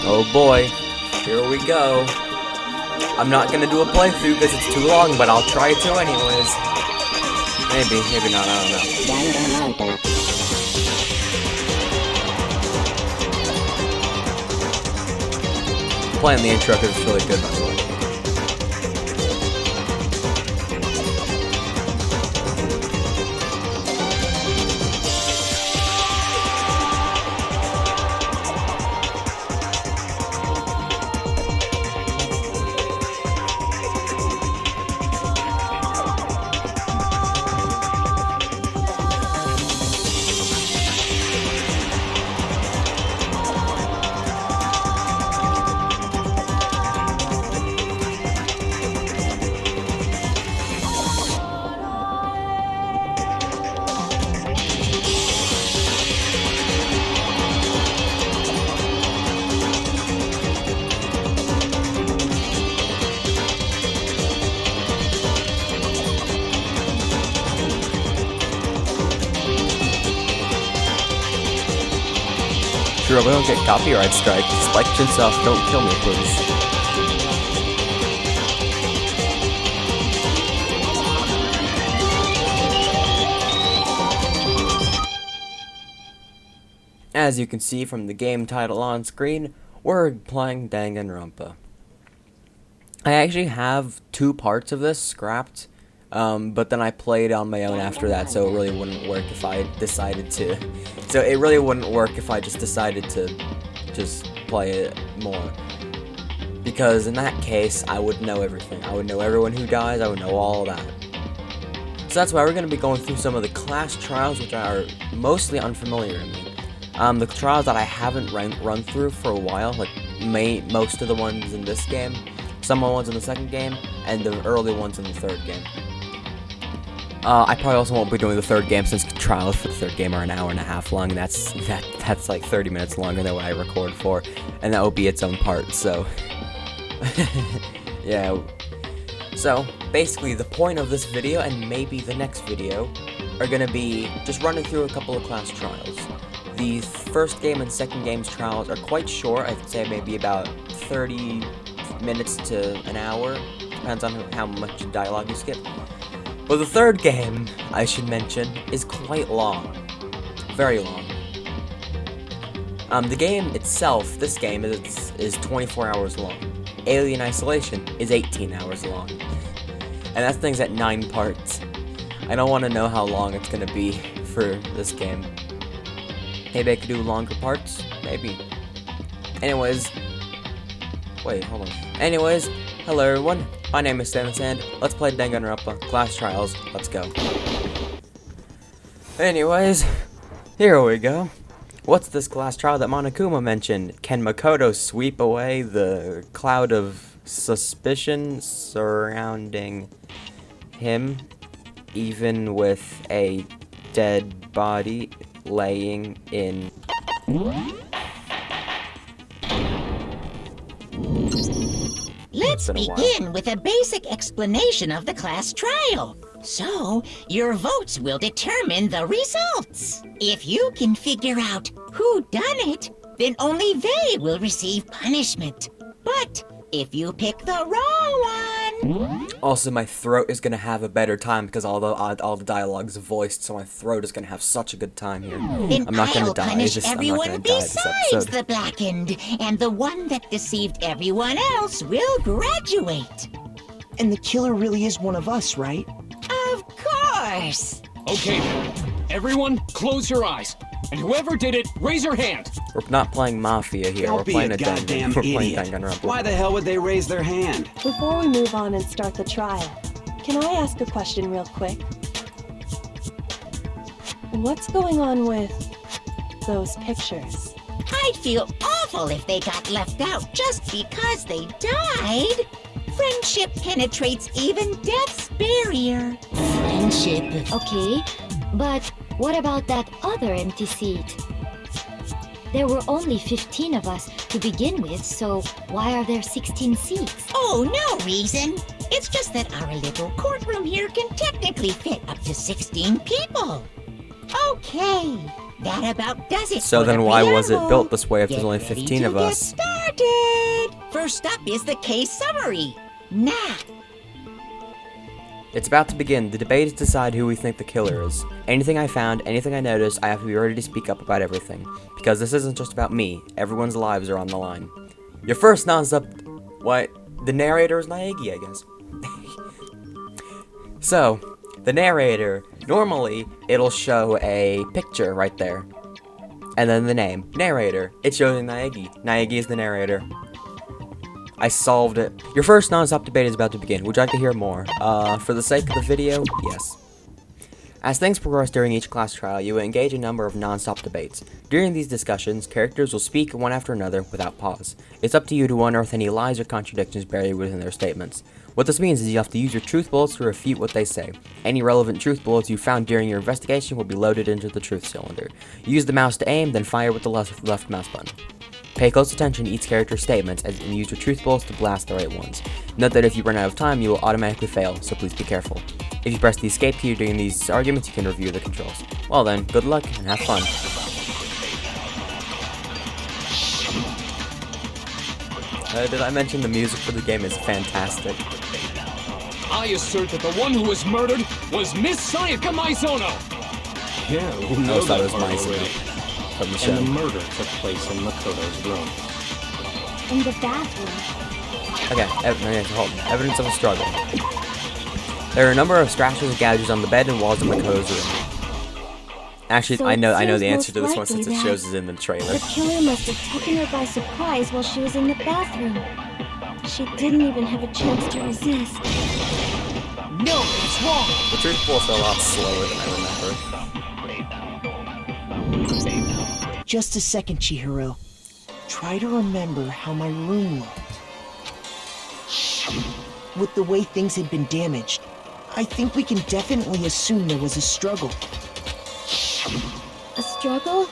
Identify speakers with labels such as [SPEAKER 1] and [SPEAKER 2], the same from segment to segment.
[SPEAKER 1] Oh boy, here we go. I'm not gonna do a playthrough because it's too long, but I'll try to anyways. Maybe not, I don't know. I'm playing the intro because it's really good, by the way. Sure, we don't get copyright strike. Spike yourself, don't kill me, please. As you can see from the game title on screen, we're playing Danganronpa. I actually have 2 parts of this scrapped, but then I played on my own after that, so it really wouldn't work if I decided to. So it really wouldn't work if I just decided to just play it more. Because in that case, I would know everything. I would know everyone who dies, I would know all that. So that's why we're going to be going through some of the class trials, which are mostly unfamiliar to me. The trials that I haven't run through for a while, like most of the ones in this game, some of the ones in the second game, and the early ones in the third game. I probably also won't be doing the third game since trials for the third game are an hour and a half long, and that's like 30 minutes longer than what I record for, and that will be its own part, so... yeah. So, basically the point of this video, and maybe the next video, are gonna be just running through a couple of class trials. The first game and second game's trials are quite short, I'd say maybe about 30 minutes to an hour, depends on how much dialogue you skip. But the third game, I should mention, is quite long. Very long. The game itself, this game, is 24 hours long. Alien Isolation is 18 hours long. And that thing's at 9 parts. I don't want to know how long it's going to be for this game. Maybe I could do longer parts? Maybe. Anyways. Wait, hold on. Anyways, hello everyone. My name is stanthesand. Let's play Danganronpa Class Trials. Let's go. Anyways, here we go. What's this class trial that Monokuma mentioned? Can Makoto sweep away the cloud of suspicion surrounding him, even with a dead body laying in...
[SPEAKER 2] Let's begin with a basic explanation of the class trial. So, your votes will determine the results. If you can figure out who done it, then only they will receive punishment. But if you pick the wrong one...
[SPEAKER 1] Also, my throat is gonna have a better time because all the dialogue's voiced, so my throat is gonna have such a good time here.
[SPEAKER 2] Then
[SPEAKER 1] I'm not gonna
[SPEAKER 2] I'll
[SPEAKER 1] die.
[SPEAKER 2] punish
[SPEAKER 1] I'm not
[SPEAKER 2] everyone
[SPEAKER 1] gonna die this
[SPEAKER 2] besides
[SPEAKER 1] episode.
[SPEAKER 2] the blackened, and the one that deceived everyone else will graduate.
[SPEAKER 3] And the killer really is one of us, right?
[SPEAKER 2] Of course!
[SPEAKER 4] Okay then, everyone close your eyes, and whoever did it, raise your hand!
[SPEAKER 1] We're not playing Mafia here, we're
[SPEAKER 3] Don't be
[SPEAKER 1] playing
[SPEAKER 3] a goddamn
[SPEAKER 1] We're playing
[SPEAKER 3] idiot.
[SPEAKER 1] Danganronpa.
[SPEAKER 3] Why the hell would they raise their hand?
[SPEAKER 5] Before we move on and start the trial, can I ask a question real quick? What's going on with those pictures?
[SPEAKER 2] I'd feel awful if they got left out just because they died. Friendship penetrates even death's barrier. Friendship.
[SPEAKER 6] Okay, but what about that other empty seat? There were only 15 of us to begin with, so why are there 16 seats?
[SPEAKER 2] Oh, no reason. It's just that our little courtroom here can technically fit up to 16 people. Okay, that about does it.
[SPEAKER 1] So
[SPEAKER 2] for
[SPEAKER 1] then
[SPEAKER 2] the
[SPEAKER 1] why was it
[SPEAKER 2] preamble.
[SPEAKER 1] built this way if there's
[SPEAKER 2] Get
[SPEAKER 1] only
[SPEAKER 2] ready
[SPEAKER 1] 15
[SPEAKER 2] to
[SPEAKER 1] of
[SPEAKER 2] get
[SPEAKER 1] us?
[SPEAKER 2] started. started! First up is the case summary. Now,
[SPEAKER 1] It's about to begin. The debate is to decide who we think the killer is. Anything I found, anything I noticed, I have to be ready to speak up about everything. Because this isn't just about me. Everyone's lives are on the line. Your first non-stop... What? The narrator is Naegi, I guess. So, the narrator, normally, it'll show a picture right there. And then the name, narrator. It shows Naegi. Naegi is the narrator. I solved it. Your first non-stop debate is about to begin. Would you like to hear more? For the sake of the video, yes. As things progress during each class trial, you will engage in a number of non-stop debates. During these discussions, characters will speak one after another without pause. It's up to you to unearth any lies or contradictions buried within their statements. What this means is you have to use your truth bullets to refute what they say. Any relevant truth bullets you found during your investigation will be loaded into the truth cylinder. Use the mouse to aim, then fire with the left mouse button. Pay close attention to each character's statements and use your truth bullets to blast the right ones. Note that if you run out of time, you will automatically fail, so please be careful. If you press the escape key during these arguments, you can review the controls. Well then, good luck and have fun. Did I mention the music for the game is fantastic?
[SPEAKER 4] I assert that the one who was murdered was Miss Sayaka Maizono.
[SPEAKER 7] Yeah, who
[SPEAKER 1] I
[SPEAKER 7] knows
[SPEAKER 1] thought it
[SPEAKER 7] that
[SPEAKER 1] was
[SPEAKER 7] part
[SPEAKER 1] Maizono
[SPEAKER 7] already?
[SPEAKER 1] from the
[SPEAKER 7] And
[SPEAKER 1] show.
[SPEAKER 7] the murder took place in Makoto's room.
[SPEAKER 6] In the bathroom.
[SPEAKER 1] Okay, hold on. Evidence of a struggle. There are a number of scratches and gouges on the bed and walls of Makoto's room. Actually,
[SPEAKER 6] So
[SPEAKER 1] I know
[SPEAKER 6] it
[SPEAKER 1] the
[SPEAKER 6] seems
[SPEAKER 1] answer to this one
[SPEAKER 6] most
[SPEAKER 1] since it
[SPEAKER 6] likely
[SPEAKER 1] shows it in the trailer.
[SPEAKER 6] The killer must have taken her by surprise while she was in the bathroom. She didn't even have a chance to resist.
[SPEAKER 2] no, it's wrong.
[SPEAKER 1] The truth bullets are a lot slower than I remember.
[SPEAKER 3] Just a second, Chihiro. Try to remember how my room looked. With the way things had been damaged, I think we can definitely assume there was a struggle.
[SPEAKER 6] A struggle?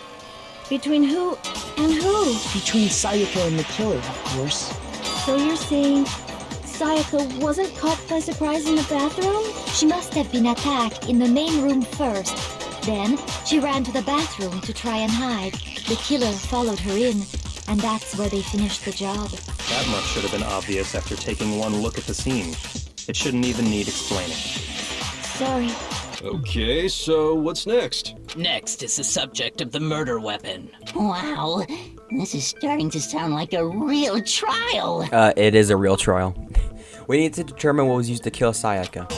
[SPEAKER 6] Between who and who?
[SPEAKER 3] Between Sayaka and the killer, of course.
[SPEAKER 6] So you're saying Sayaka wasn't caught by surprise in the bathroom? She must have been attacked in the main room first. Then she ran to the bathroom to try and hide. The killer followed her in, and that's where they finished the job.
[SPEAKER 7] That much should have been obvious after taking one look at the scene. It shouldn't even need explaining.
[SPEAKER 6] Sorry.
[SPEAKER 8] Okay, so what's next?
[SPEAKER 9] Next is the subject of the murder weapon.
[SPEAKER 2] Wow, this is starting to sound like a real trial.
[SPEAKER 1] It is a real trial. We need to determine what was used to kill Sayaka.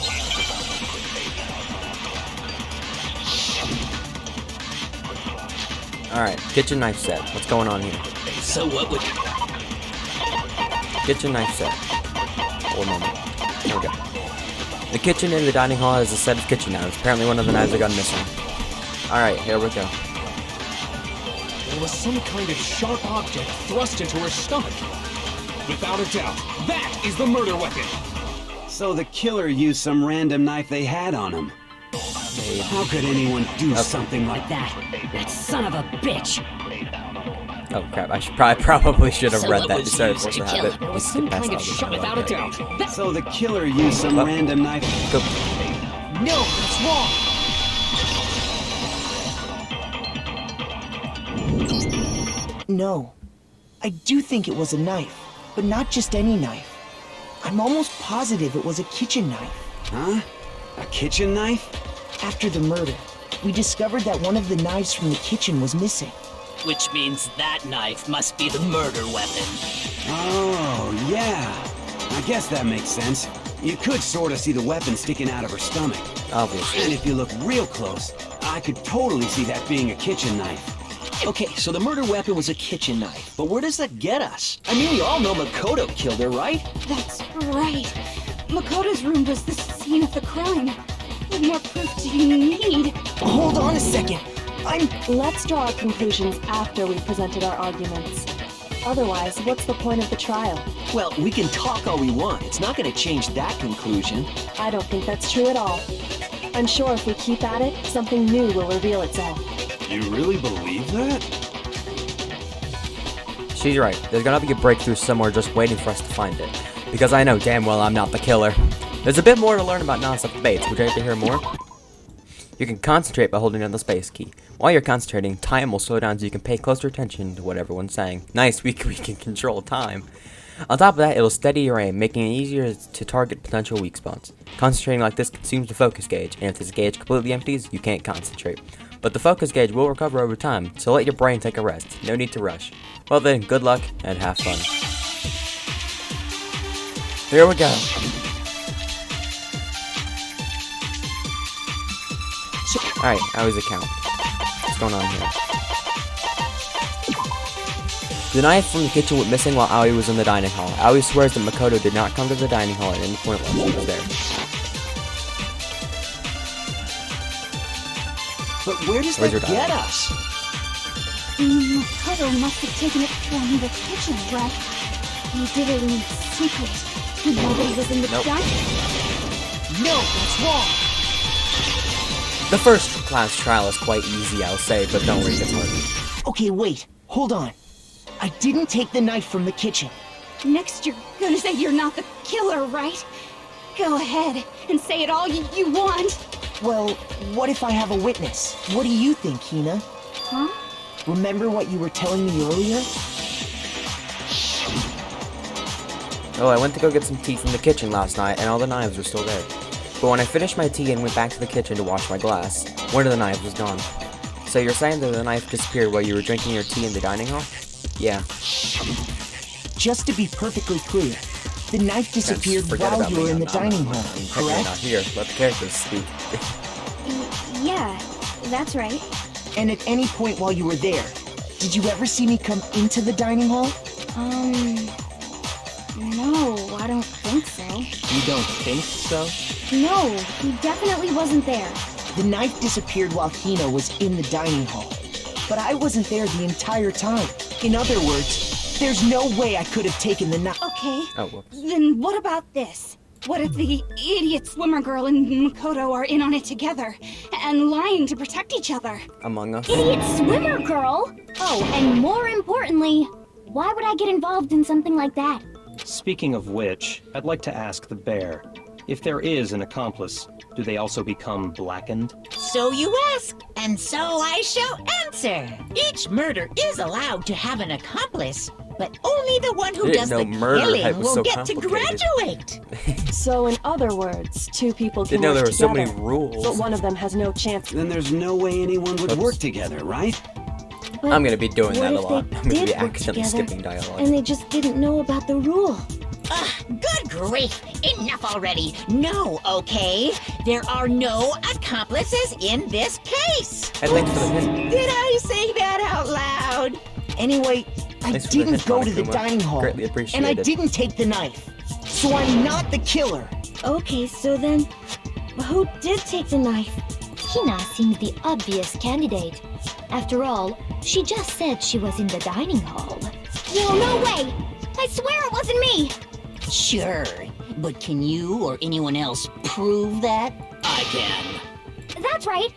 [SPEAKER 1] Alright, kitchen knife set. What's going on here?
[SPEAKER 9] So what would...
[SPEAKER 1] Kitchen knife set. Hold on. There we go. The kitchen in the dining hall has a set of kitchen knives. Apparently one of the knives are gone missing. Alright, here we go.
[SPEAKER 4] There was some kind of sharp object thrust into her stomach. Without a doubt, that is the murder weapon.
[SPEAKER 3] So the killer used some random knife they had on him. How could anyone do something like that?
[SPEAKER 2] That son of a bitch.
[SPEAKER 1] Oh crap, I probably should have
[SPEAKER 9] So
[SPEAKER 1] read
[SPEAKER 9] what
[SPEAKER 1] that.
[SPEAKER 9] was
[SPEAKER 1] Sorry,
[SPEAKER 9] used
[SPEAKER 1] force
[SPEAKER 9] to
[SPEAKER 1] the
[SPEAKER 9] kill
[SPEAKER 1] habit.
[SPEAKER 9] her?
[SPEAKER 4] There was
[SPEAKER 1] Skip
[SPEAKER 4] some
[SPEAKER 1] past
[SPEAKER 4] kind
[SPEAKER 1] all
[SPEAKER 4] of
[SPEAKER 1] the
[SPEAKER 4] shot
[SPEAKER 1] dialogue.
[SPEAKER 4] without a doubt. That...
[SPEAKER 3] So the killer used some
[SPEAKER 1] What?
[SPEAKER 3] random knife.
[SPEAKER 1] Go.
[SPEAKER 2] No, it's wrong.
[SPEAKER 3] No. I do think it was a knife, but not just any knife. I'm almost positive it was a kitchen knife. Huh? A kitchen knife? After the murder, we discovered that one of the knives from the kitchen was missing.
[SPEAKER 9] Which means that knife must be the murder weapon.
[SPEAKER 3] Oh, yeah. I guess that makes sense. You could sort of see the weapon sticking out of her stomach.
[SPEAKER 1] Obviously.
[SPEAKER 3] And if you look real close, I could totally see that being a kitchen knife.
[SPEAKER 10] Okay, so the murder weapon was a kitchen knife. But where does that get us? I mean, we all know Makoto killed her, right?
[SPEAKER 6] That's right. Makoto's room was the scene of the crime. What more proof do you need?
[SPEAKER 3] Hold on a second.
[SPEAKER 5] Let's draw our conclusions after we've presented our arguments. Otherwise, what's the point of the trial?
[SPEAKER 10] Well, we can talk all we want. It's not going to change that conclusion.
[SPEAKER 5] I don't think that's true at all. I'm sure if we keep at it, something new will reveal itself.
[SPEAKER 8] You really believe that?
[SPEAKER 1] She's right. There's gonna be a breakthrough somewhere just waiting for us to find it. Because I know damn well I'm not the killer. There's a bit more to learn about non-stop debates. Would you like to hear more? You can concentrate by holding down the space key. While you're concentrating, time will slow down so you can pay closer attention to what everyone's saying. Nice, we can control time. On top of that, it'll steady your aim, making it easier to target potential weak spots. Concentrating like this consumes the focus gauge, and if this gauge completely empties, you can't concentrate. But the focus gauge will recover over time, so let your brain take a rest. No need to rush. Well then, good luck, and have fun. Here we go. Alright, how is it count? What's going on here? The knife from the kitchen went missing while Aoi was in the dining hall. Aoi swears that Makoto did not come to the dining hall at any point while she was there.
[SPEAKER 10] But where does that get us?
[SPEAKER 6] Makoto must have taken it from the kitchen, right? He did it in secret. Nobody was in the dining.
[SPEAKER 10] No, that's wrong.
[SPEAKER 1] The first class trial is quite easy, I'll say, but don't worry, it's hard.
[SPEAKER 3] Okay, wait. Hold on. I didn't take the knife from the kitchen.
[SPEAKER 11] Next, you're gonna say you're not the killer, right? Go ahead and say it all you want.
[SPEAKER 3] Well, what if I have a witness? What do you think, Hina?
[SPEAKER 6] Huh?
[SPEAKER 3] Remember what you were telling me earlier?
[SPEAKER 1] Oh, I went to go get some tea from the kitchen last night, and all the knives were still there. But when I finished my tea and went back to the kitchen to wash my glass, one of the knives was gone. So you're saying that the knife disappeared while you were drinking your tea in the dining hall? Yeah.
[SPEAKER 3] Just to be perfectly clear, the knife disappeared while you were in the dining hall, correct?
[SPEAKER 1] Not here. Let the characters speak.
[SPEAKER 6] Yeah, that's right.
[SPEAKER 3] And at any point while you were there, did you ever see me come into the dining hall?
[SPEAKER 6] No, I don't think so.
[SPEAKER 7] You don't think so?
[SPEAKER 6] No, he definitely wasn't there.
[SPEAKER 3] The knife disappeared while Hina was in the dining hall. But I wasn't there the entire time. In other words, there's no way I could have taken the knife.
[SPEAKER 11] Okay.
[SPEAKER 1] Oh, whoops.
[SPEAKER 11] Then what about this? What if the idiot swimmer girl and Makoto are in on it together and lying to protect each other?
[SPEAKER 1] Among Us?
[SPEAKER 6] Idiot swimmer girl? Oh, and more importantly, why would I get involved in something like that?
[SPEAKER 7] Speaking of which, I'd like to ask the bear, if there is an accomplice, do they also become blackened?
[SPEAKER 2] So you ask, and so I shall answer. Each murder is allowed to have an accomplice, but only the one who does the killing will get to graduate.
[SPEAKER 5] So in other words, two people can
[SPEAKER 1] Didn't know
[SPEAKER 5] work
[SPEAKER 1] there were so
[SPEAKER 5] together,
[SPEAKER 1] many rules.
[SPEAKER 5] but one of them has no chance.
[SPEAKER 8] Then there's no way anyone would work together, right?
[SPEAKER 6] But
[SPEAKER 1] I'm gonna be doing
[SPEAKER 6] what
[SPEAKER 1] that a
[SPEAKER 6] if
[SPEAKER 1] lot.
[SPEAKER 6] they
[SPEAKER 1] I'm gonna be
[SPEAKER 6] did work
[SPEAKER 1] accidentally
[SPEAKER 6] together,
[SPEAKER 1] skipping dialogue.
[SPEAKER 6] and they just didn't know about the rule?
[SPEAKER 2] Good grief, enough already. No, okay? There are no accomplices in this case.
[SPEAKER 1] Hey, thanks for the hint.
[SPEAKER 2] Did I say that out loud?
[SPEAKER 3] Anyway, I
[SPEAKER 1] Thanks for the
[SPEAKER 3] didn't
[SPEAKER 1] hint,
[SPEAKER 3] go to the
[SPEAKER 1] Monokuma.
[SPEAKER 3] dining hall.
[SPEAKER 1] Greatly
[SPEAKER 3] And I
[SPEAKER 1] appreciated.
[SPEAKER 3] didn't take the knife. So I'm not the killer.
[SPEAKER 6] Okay, so then, who did take the knife? Hina seems the obvious candidate. After all, she just said she was in the dining hall. Well, no way! I swear it wasn't me!
[SPEAKER 2] Sure, but can you or anyone else prove that?
[SPEAKER 9] I can.
[SPEAKER 6] That's right!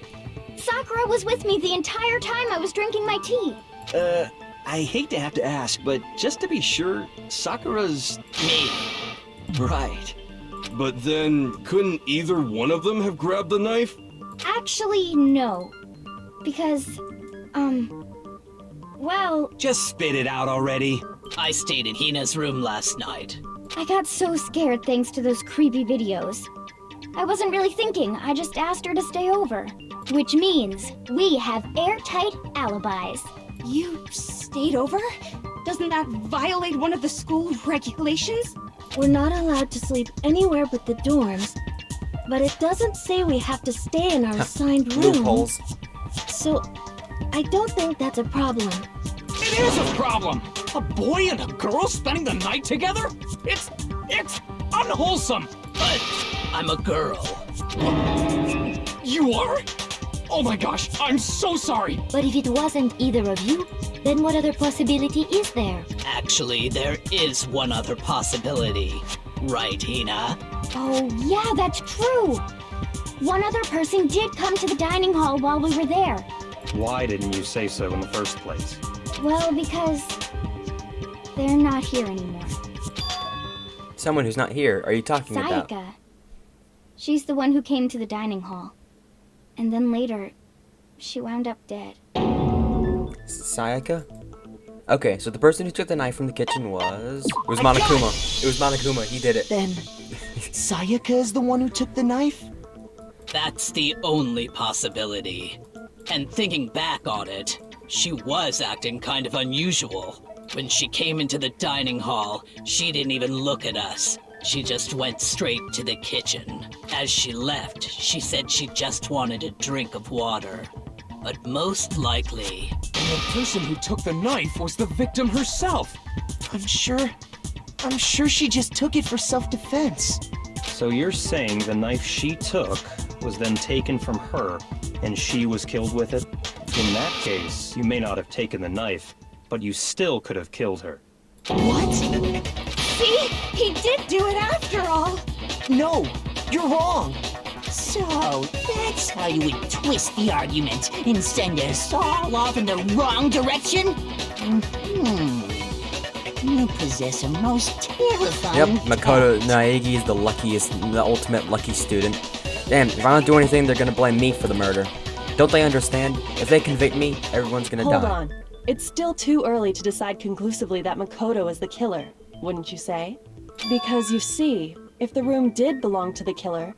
[SPEAKER 6] Sakura was with me the entire time I was drinking my tea.
[SPEAKER 10] I hate to have to ask, but just to be sure, Sakura's...
[SPEAKER 9] Me.
[SPEAKER 10] Right.
[SPEAKER 8] But then, couldn't either one of them have grabbed the knife?
[SPEAKER 6] Actually, no. Because, well,
[SPEAKER 10] Just spit it out already.
[SPEAKER 9] I stayed in Hina's room last night.
[SPEAKER 6] I got so scared thanks to those creepy videos. I wasn't really thinking, I just asked her to stay over. Which means we have airtight alibis.
[SPEAKER 11] You stayed over? Doesn't that violate one of the school regulations?
[SPEAKER 6] We're not allowed to sleep anywhere but the dorms, but it doesn't say we have to stay in our assigned room.
[SPEAKER 1] Loopholes.
[SPEAKER 6] So, I don't think that's a problem.
[SPEAKER 4] It is a problem! A boy and a girl spending the night together? It's unwholesome!
[SPEAKER 9] But I'm a girl.
[SPEAKER 4] You are? Oh my gosh, I'm so sorry!
[SPEAKER 6] But if it wasn't either of you, then what other possibility is there?
[SPEAKER 9] Actually, there is one other possibility. Right, Hina?
[SPEAKER 6] Oh, yeah, that's true! One other person did come to the dining hall while we were there.
[SPEAKER 7] Why didn't you say so in the first place?
[SPEAKER 6] Well, because they're not here anymore.
[SPEAKER 1] Someone who's not here. Are you talking about?
[SPEAKER 6] Sayaka. She's the one who came to the dining hall. And then later, she wound up dead.
[SPEAKER 1] Sayaka? Okay, so the person who took the knife from the kitchen was... It was Monokuma. It was Monokuma. He did it.
[SPEAKER 3] Then, Sayaka is the one who took the knife?
[SPEAKER 9] That's the only possibility. And thinking back on it, she was acting kind of unusual. When she came into the dining hall, she didn't even look at us. She just went straight to the kitchen. As she left, she said she just wanted a drink of water. But most likely...
[SPEAKER 4] And the person who took the knife was the victim herself.
[SPEAKER 3] I'm sure she just took it for self-defense.
[SPEAKER 7] So you're saying the knife she took was then taken from her, and she was killed with it? In that case, you may not have taken the knife, but you still could have killed her.
[SPEAKER 3] What?
[SPEAKER 11] See? He did do it after all.
[SPEAKER 3] No, you're wrong.
[SPEAKER 2] So, that's how you would twist the argument and send us all off in the wrong direction? You possess a most terrifying...
[SPEAKER 1] Yep, Makoto Naegi is the luckiest, the ultimate lucky student. Damn, if I don't do anything, they're gonna blame me for the murder. Don't they understand? If they convict me, everyone's gonna die.
[SPEAKER 5] Hold on. It's still too early to decide conclusively that Makoto is the killer, wouldn't you say? Because you see, if the room did belong to the killer,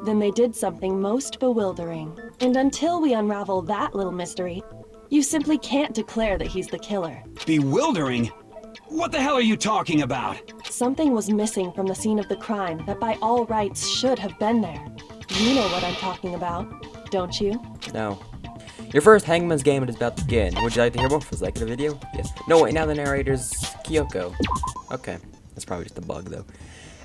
[SPEAKER 5] then they did something most bewildering. And until we unravel that little mystery, you simply can't declare that he's the killer.
[SPEAKER 12] Bewildering? What the hell are you talking about?
[SPEAKER 5] Something was missing from the scene of the crime that by all rights should have been there. You know what I'm talking about, don't you?
[SPEAKER 1] No. Your first Hangman's Game is about to begin. Would you like to hear more? Was like the video? Yes. No, wait, now the narrator's Kyoko. Okay. That's probably just a bug, though.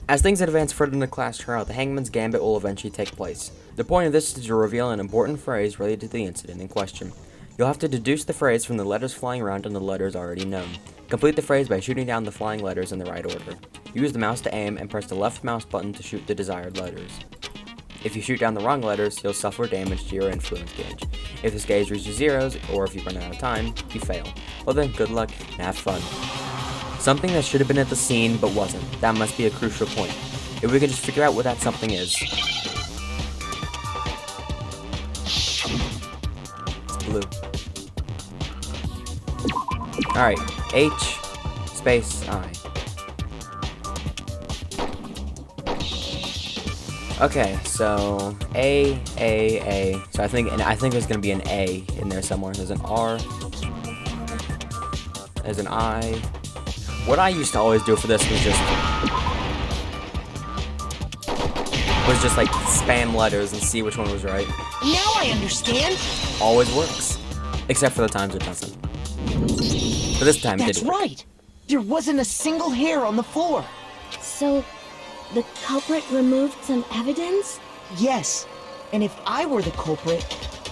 [SPEAKER 1] As things advance further in the class trial, the Hangman's Gambit will eventually take place. The point of this is to reveal an important phrase related to the incident in question. You'll have to deduce the phrase from the letters flying around and the letters already known. Complete the phrase by shooting down the flying letters in the right order. Use the mouse to aim and press the left mouse button to shoot the desired letters. If you shoot down the wrong letters, you'll suffer damage to your influence gauge. If this gauge reaches zeros, or if you run out of time, you fail. Well then, good luck and have fun. Something that should have been at the scene, but wasn't. That must be a crucial point. If we can just figure out what that something is. Blue. Alright, H, space, I. Okay, so A. So I think there's gonna be an A in there somewhere. There's an R. There's an I. What I used to always do for this was just like spam letters and see which one was right.
[SPEAKER 3] Now I understand.
[SPEAKER 1] Always works, except for the times it doesn't. But this time it did.
[SPEAKER 3] That's right. There wasn't a single hair on the floor.
[SPEAKER 6] So, the culprit removed some evidence?
[SPEAKER 3] Yes. And if I were the culprit,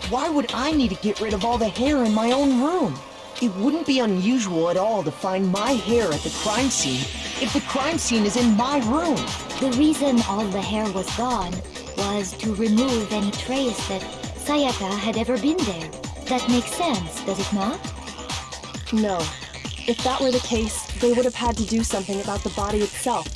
[SPEAKER 3] why would I need to get rid of all the hair in my own room? It wouldn't be unusual at all to find my hair at the crime scene if the crime scene is in my room.
[SPEAKER 6] The reason all the hair was gone was to remove any trace that Sayaka had ever been there. That makes sense, does it not?
[SPEAKER 5] No. If that were the case, they would have had to do something about the body itself.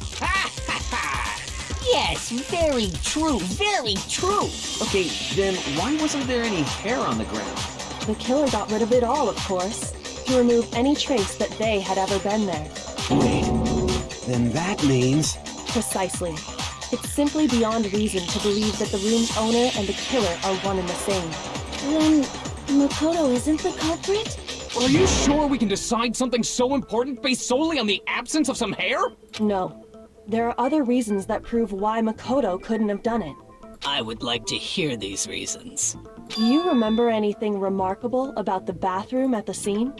[SPEAKER 2] Yes, very true, very true.
[SPEAKER 10] Okay, then why wasn't there any hair on the ground?
[SPEAKER 5] The killer got rid of it all, of course, to remove any trace that they had ever been there.
[SPEAKER 12] Wait, then that means...
[SPEAKER 5] Precisely. It's simply beyond reason to believe that the room's owner and the killer are one and the same.
[SPEAKER 6] Then, Makoto isn't the culprit?
[SPEAKER 4] Are you sure we can decide something so important based solely on the absence of some hair?
[SPEAKER 5] No. There are other reasons that prove why Makoto couldn't have done it.
[SPEAKER 9] I would like to hear these reasons.
[SPEAKER 5] Do you remember anything remarkable about the bathroom at the scene?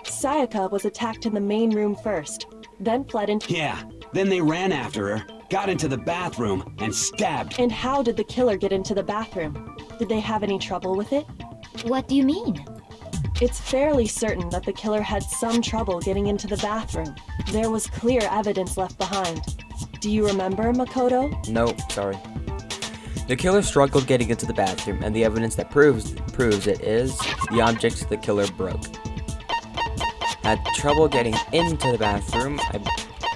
[SPEAKER 5] Sayaka was attacked in the main room first, then fled into...
[SPEAKER 12] Yeah, then they ran after her, got into the bathroom, and stabbed.
[SPEAKER 5] And how did the killer get into the bathroom? Did they have any trouble with it?
[SPEAKER 6] What do you mean?
[SPEAKER 5] It's fairly certain that the killer had some trouble getting into the bathroom. There was clear evidence left behind. Do you remember, Makoto?
[SPEAKER 1] No, sorry. The killer struggled getting into the bathroom, and the evidence that proves it is the objects the killer broke. Had trouble getting into the bathroom, I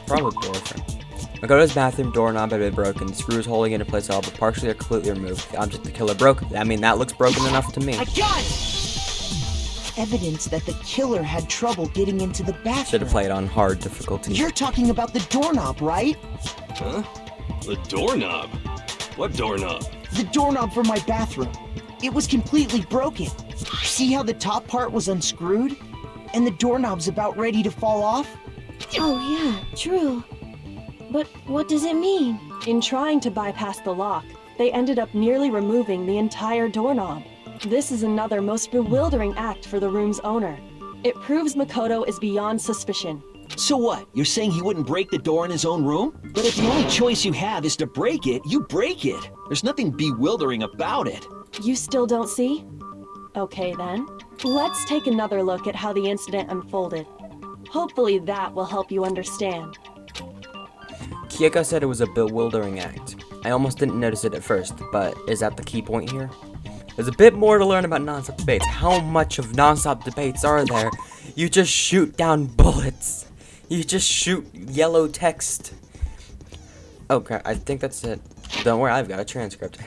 [SPEAKER 1] probably boyfriend. Makoto's bathroom doorknob had been broken, the screws holding it in place all but partially or completely removed. The object the killer broke. I mean, that looks broken enough to me.
[SPEAKER 3] I got it! Evidence that the killer had trouble getting into the bathroom.
[SPEAKER 1] Should have played on hard difficulty.
[SPEAKER 3] You're talking about the doorknob, right?
[SPEAKER 8] Huh? The doorknob? What doorknob?
[SPEAKER 3] The doorknob for my bathroom. It was completely broken. See how the top part was unscrewed? And the doorknob's about ready to fall off?
[SPEAKER 6] Oh yeah, true. But what does it mean?
[SPEAKER 5] In trying to bypass the lock, they ended up nearly removing the entire doorknob. This is another most bewildering act for the room's owner. It proves Makoto is beyond suspicion.
[SPEAKER 10] So what? You're saying he wouldn't break the door in his own room? But if the only choice you have is to break it, you break it. There's nothing bewildering about it.
[SPEAKER 5] You still don't see? Okay then. Let's take another look at how the incident unfolded. Hopefully that will help you understand.
[SPEAKER 1] Kyoko said it was a bewildering act. I almost didn't notice it at first, but is that the key point here? There's a bit more to learn about non-stop debates. How much of non-stop debates are there? You just shoot down bullets. You just shoot yellow text. Okay, I think that's it. Don't worry, I've got a transcript.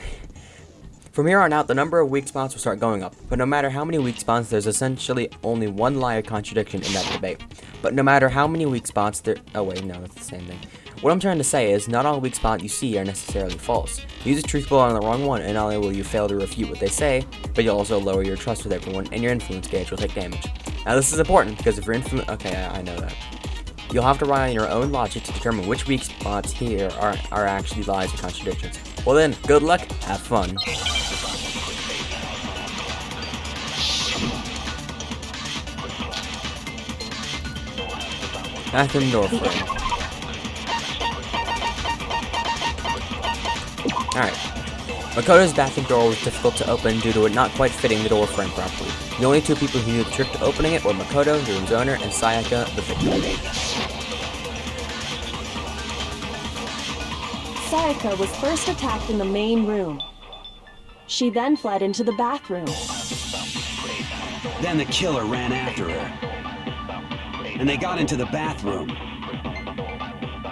[SPEAKER 1] From here on out, the number of weak spots will start going up. But no matter how many weak spots, there's essentially only one lie or contradiction in that debate. But no matter how many weak spots there... Oh wait, no, that's the same thing. What I'm trying to say is, not all weak spots you see are necessarily false. Use a truthful on the wrong one, and not only will you fail to refute what they say, but you'll also lower your trust with everyone, and your influence gauge will take damage. Now this is important, because if your influence... Okay, I know that. You'll have to rely on your own logic to determine which weak spots here are actually lies or contradictions. Well then, good luck, have fun. Bathroom door frame. Alright. Makoto's bathroom door was difficult to open due to it not quite fitting the door frame properly. The only two people who knew the trick to opening it were Makoto, the room's owner, and Sayaka, the victim.
[SPEAKER 5] Sayaka was first attacked in the main room. She then fled into the bathroom.
[SPEAKER 12] Then the killer ran after her. And they got into the bathroom.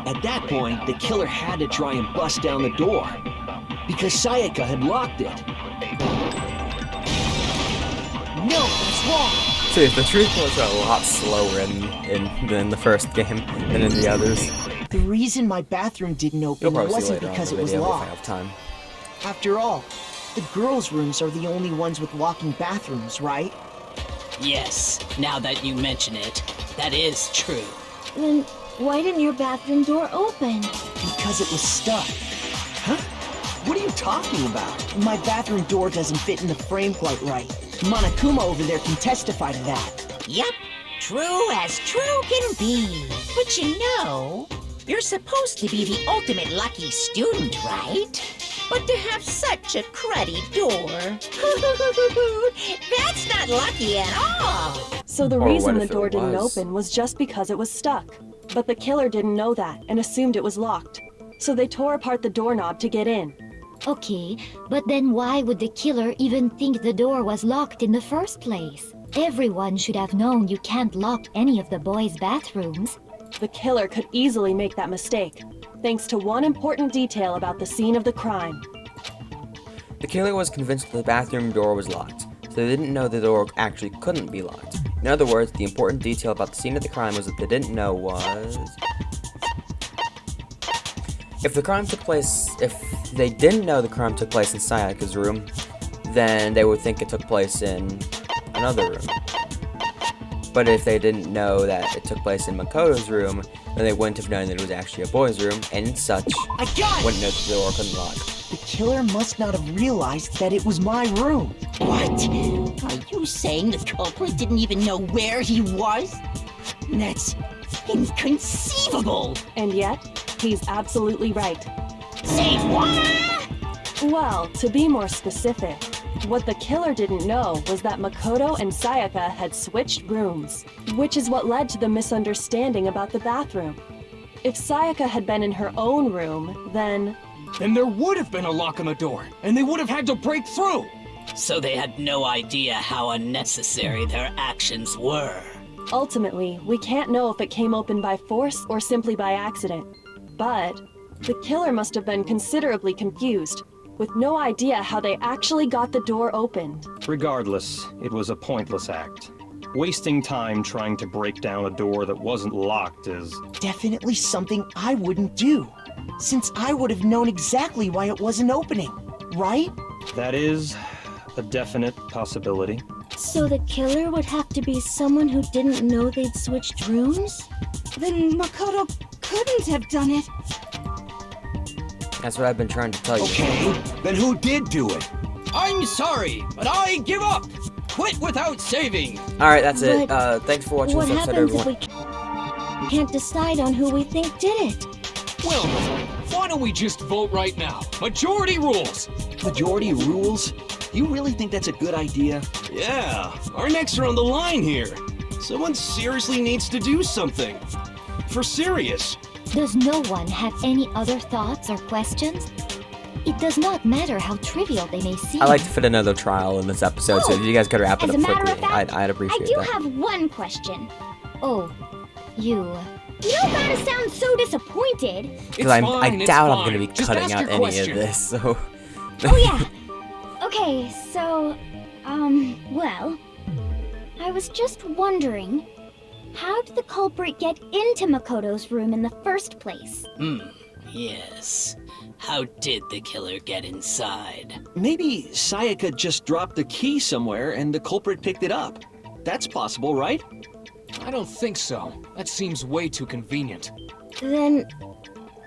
[SPEAKER 10] At that point, the killer had to try and bust down the door, because Sayaka had locked it.
[SPEAKER 3] No, that's wrong.
[SPEAKER 1] See, the truth was a lot slower than the first game than in the others.
[SPEAKER 3] The reason my bathroom didn't open wasn't because it was locked.
[SPEAKER 1] If I have time.
[SPEAKER 3] After all, the girls' rooms are the only ones with walking bathrooms, right?
[SPEAKER 9] Yes, now that you mention it, that is true.
[SPEAKER 6] Then why didn't your bathroom door open?
[SPEAKER 3] Because it was stuck.
[SPEAKER 10] Huh? What are you talking about?
[SPEAKER 3] My bathroom door doesn't fit in the frame quite right. Monokuma over there can testify to that.
[SPEAKER 2] Yep, true as true can be. But you know, you're supposed to be the ultimate lucky student, right? But to have such a cruddy door, that's not lucky at all.
[SPEAKER 5] So the reason the door didn't open was just because it was stuck. But the killer didn't know that and assumed it was locked. So they tore apart the doorknob to get in.
[SPEAKER 6] Okay, but then why would the killer even think the door was locked in the first place? Everyone should have known you can't lock any of the boys' bathrooms.
[SPEAKER 5] The killer could easily make that mistake, thanks to one important detail about the scene of the crime.
[SPEAKER 1] The killer was convinced that the bathroom door was locked, so they didn't know the door actually couldn't be locked. In other words, the important detail about the scene of the crime was that they didn't know was... If they didn't know the crime took place in Sayaka's room, then they would think it took place in another room. But if they didn't know that it took place in Makoto's room, then they wouldn't have known that it was actually a boy's room, and such, wouldn't know that the door couldn't lock.
[SPEAKER 3] The killer must not have realized that it was my room.
[SPEAKER 2] What? Are you saying the culprit didn't even know where he was? That's inconceivable.
[SPEAKER 5] And yet, he's absolutely right.
[SPEAKER 2] Say what?
[SPEAKER 5] Well, to be more specific, what the killer didn't know was that Makoto and Sayaka had switched rooms, which is what led to the misunderstanding about the bathroom. If Sayaka had been in her own room, then
[SPEAKER 4] there would have been a lock on the door, and they would have had to break through!
[SPEAKER 9] So they had no idea how unnecessary their actions were.
[SPEAKER 5] Ultimately, we can't know if it came open by force or simply by accident. But The killer must have been considerably confused, with no idea how they actually got the door opened.
[SPEAKER 7] Regardless, it was a pointless act. Wasting time trying to break down a door that wasn't locked is...
[SPEAKER 3] Definitely something I wouldn't do, since I would have known exactly why it wasn't opening, right?
[SPEAKER 7] That is a definite possibility.
[SPEAKER 6] So the killer would have to be someone who didn't know they'd switched rooms?
[SPEAKER 11] Then Makoto couldn't have done it.
[SPEAKER 1] That's what I've been trying to tell you.
[SPEAKER 12] Okay, then who did do it?
[SPEAKER 13] I'm sorry, but I give up. Quit without saving.
[SPEAKER 1] Alright, that's it.
[SPEAKER 6] But
[SPEAKER 1] Thanks for watching
[SPEAKER 6] What
[SPEAKER 1] this episode,
[SPEAKER 6] happens if
[SPEAKER 1] everyone.
[SPEAKER 6] we can't decide on who we think did it?
[SPEAKER 4] Well, why don't we just vote right now? Majority rules.
[SPEAKER 10] Majority rules? You really think that's a good idea?
[SPEAKER 8] Yeah, our necks are on the line here. Someone seriously needs to do something. For serious.
[SPEAKER 6] Does no one have any other thoughts or questions? It does not matter how trivial they may seem.
[SPEAKER 1] I'd like to fit another trial in this episode, so if you guys could wrap it
[SPEAKER 6] As
[SPEAKER 1] up
[SPEAKER 6] a matter
[SPEAKER 1] quickly,
[SPEAKER 6] of fact,
[SPEAKER 1] I'd appreciate
[SPEAKER 6] I do
[SPEAKER 1] that.
[SPEAKER 6] have one question. Oh, you. You don't gotta sound so disappointed.
[SPEAKER 1] Because I doubt I'm going to be
[SPEAKER 4] Just
[SPEAKER 1] cutting
[SPEAKER 4] ask
[SPEAKER 1] out
[SPEAKER 4] your
[SPEAKER 1] any
[SPEAKER 4] question.
[SPEAKER 1] of this, so...
[SPEAKER 6] Oh yeah. Okay, so, well, I was just wondering, how did the culprit get into Makoto's room in the first place?
[SPEAKER 9] Yes. How did the killer get inside?
[SPEAKER 10] Maybe Sayaka just dropped the key somewhere and the culprit picked it up. That's possible, right?
[SPEAKER 4] I don't think so. That seems way too convenient.
[SPEAKER 6] Then,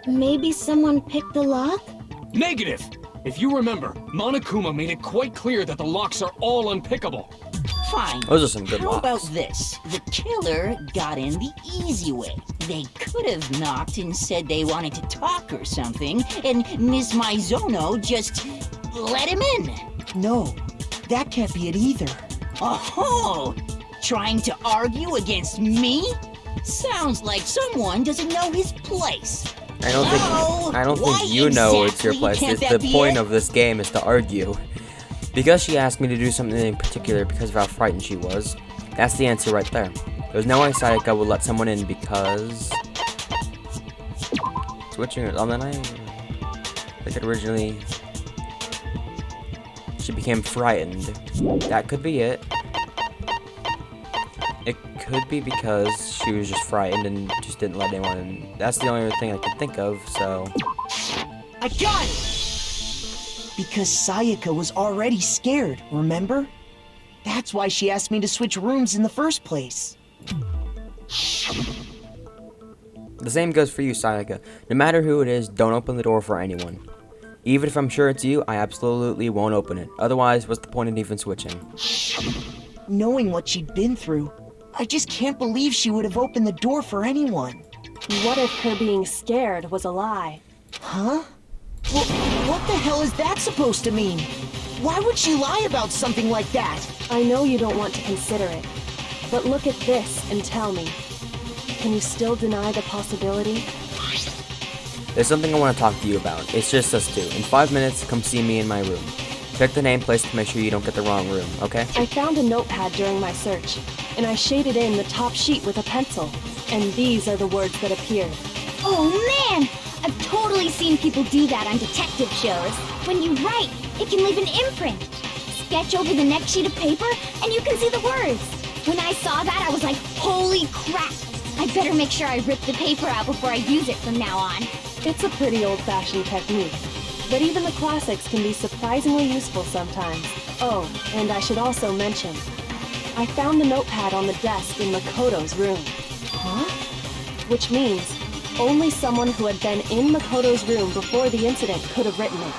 [SPEAKER 6] maybe someone picked the lock?
[SPEAKER 4] Negative! If you remember, Monokuma made it quite clear that the locks are all unpickable.
[SPEAKER 2] Fine.
[SPEAKER 1] Those are some good
[SPEAKER 2] How
[SPEAKER 1] locks.
[SPEAKER 2] about this? The killer got in the easy way. They could have knocked and said they wanted to talk or something, and Ms. Maizono just let him in.
[SPEAKER 3] No, that can't be it either.
[SPEAKER 2] Oh, trying to argue against me? Sounds like someone doesn't know his place.
[SPEAKER 1] I don't
[SPEAKER 2] why
[SPEAKER 1] think you know it's your
[SPEAKER 2] exactly
[SPEAKER 1] place.
[SPEAKER 2] can't
[SPEAKER 1] It's
[SPEAKER 2] that
[SPEAKER 1] the
[SPEAKER 2] be
[SPEAKER 1] point
[SPEAKER 2] it?
[SPEAKER 1] of this game is to argue. Because she asked me to do something in particular because of how frightened she was, that's the answer right there. There's no way Sayaka would let someone in because... Switching it on the night... Like originally... She became frightened. That could be it. It could be because she was just frightened and just didn't let anyone in. That's the only thing I could think of, so...
[SPEAKER 3] I got it! Because Sayaka was already scared, remember? That's why she asked me to switch rooms in the first place.
[SPEAKER 1] The same goes for you, Sayaka. No matter who it is, don't open the door for anyone. Even if I'm sure it's you, I absolutely won't open it. Otherwise, what's the point in even switching?
[SPEAKER 3] Knowing what she'd been through, I just can't believe she would have opened the door for anyone.
[SPEAKER 5] What if her being scared was a lie?
[SPEAKER 3] Huh? Well, what the hell is that supposed to mean? Why would she lie about something like that?
[SPEAKER 5] I know you don't want to consider it, but look at this and tell me. Can you still deny the possibility?
[SPEAKER 1] There's something I want to talk to you about. It's just us two. In 5 minutes, come see me in my room. Check the nameplates to make sure you don't get the wrong room, okay?
[SPEAKER 5] I found a notepad during my search, and I shaded in the top sheet with a pencil, and these are the words that appeared.
[SPEAKER 6] Oh man! I've totally seen people do that on detective shows. When you write, it can leave an imprint. Sketch over the next sheet of paper, and you can see the words. When I saw that, I was like, holy crap! I better make sure I rip the paper out before I use it from now on.
[SPEAKER 5] It's a pretty old-fashioned technique, but even the classics can be surprisingly useful sometimes. Oh, and I should also mention, I found the notepad on the desk in Makoto's room.
[SPEAKER 3] Huh?
[SPEAKER 5] Which means only someone who had been in Makoto's room before the incident could have written it.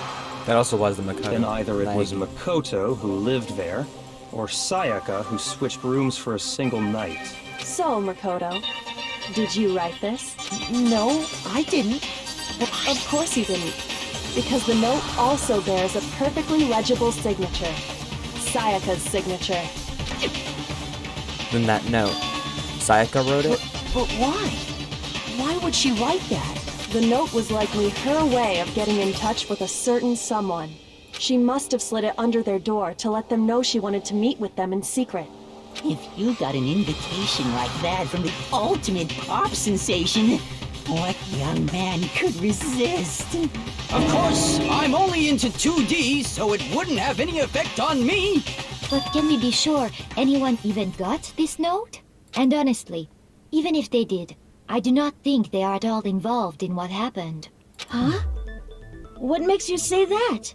[SPEAKER 1] That also was the Makoto.
[SPEAKER 7] Then either it was Makoto who lived there, or Sayaka who switched rooms for a single night.
[SPEAKER 5] So, Makoto, did you write this?
[SPEAKER 3] No, I didn't.
[SPEAKER 5] Of course you didn't, because the note also bears a perfectly legible signature. Sayaka's signature.
[SPEAKER 1] Then that note. Sayaka wrote it?
[SPEAKER 3] But why? Why would she write that?
[SPEAKER 5] The note was likely her way of getting in touch with a certain someone. She must have slid it under their door to let them know she wanted to meet with them in secret.
[SPEAKER 2] If you got an invitation like that from the ultimate pop sensation, What young man could resist?
[SPEAKER 13] Of course, I'm only into 2D, so it wouldn't have any effect on me.
[SPEAKER 6] But can we be sure anyone even got this note? And honestly, even if they did, I do not think they are at all involved in what happened.
[SPEAKER 14] Huh? What makes you say that?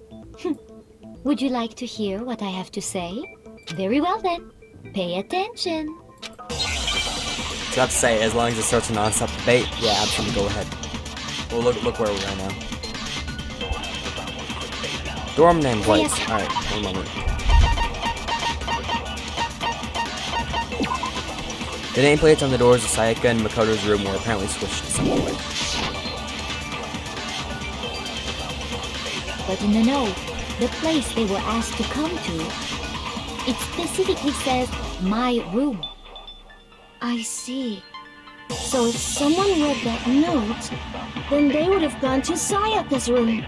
[SPEAKER 6] Would you like to hear what I have to say? Very well then. Pay attention.
[SPEAKER 1] So I have to say, as long as it starts a non-stop debate, yeah, absolutely, go ahead. Well, look where we are now. Dorm name plates.
[SPEAKER 6] Yes.
[SPEAKER 1] Alright, one moment. The nameplates on the doors of Sayaka and Makoto's room were apparently switched to some point.
[SPEAKER 6] But in the note, the place they were asked to come to, it specifically says, my room.
[SPEAKER 14] I see. So if someone read that note, then they would have gone to Sayaka's room.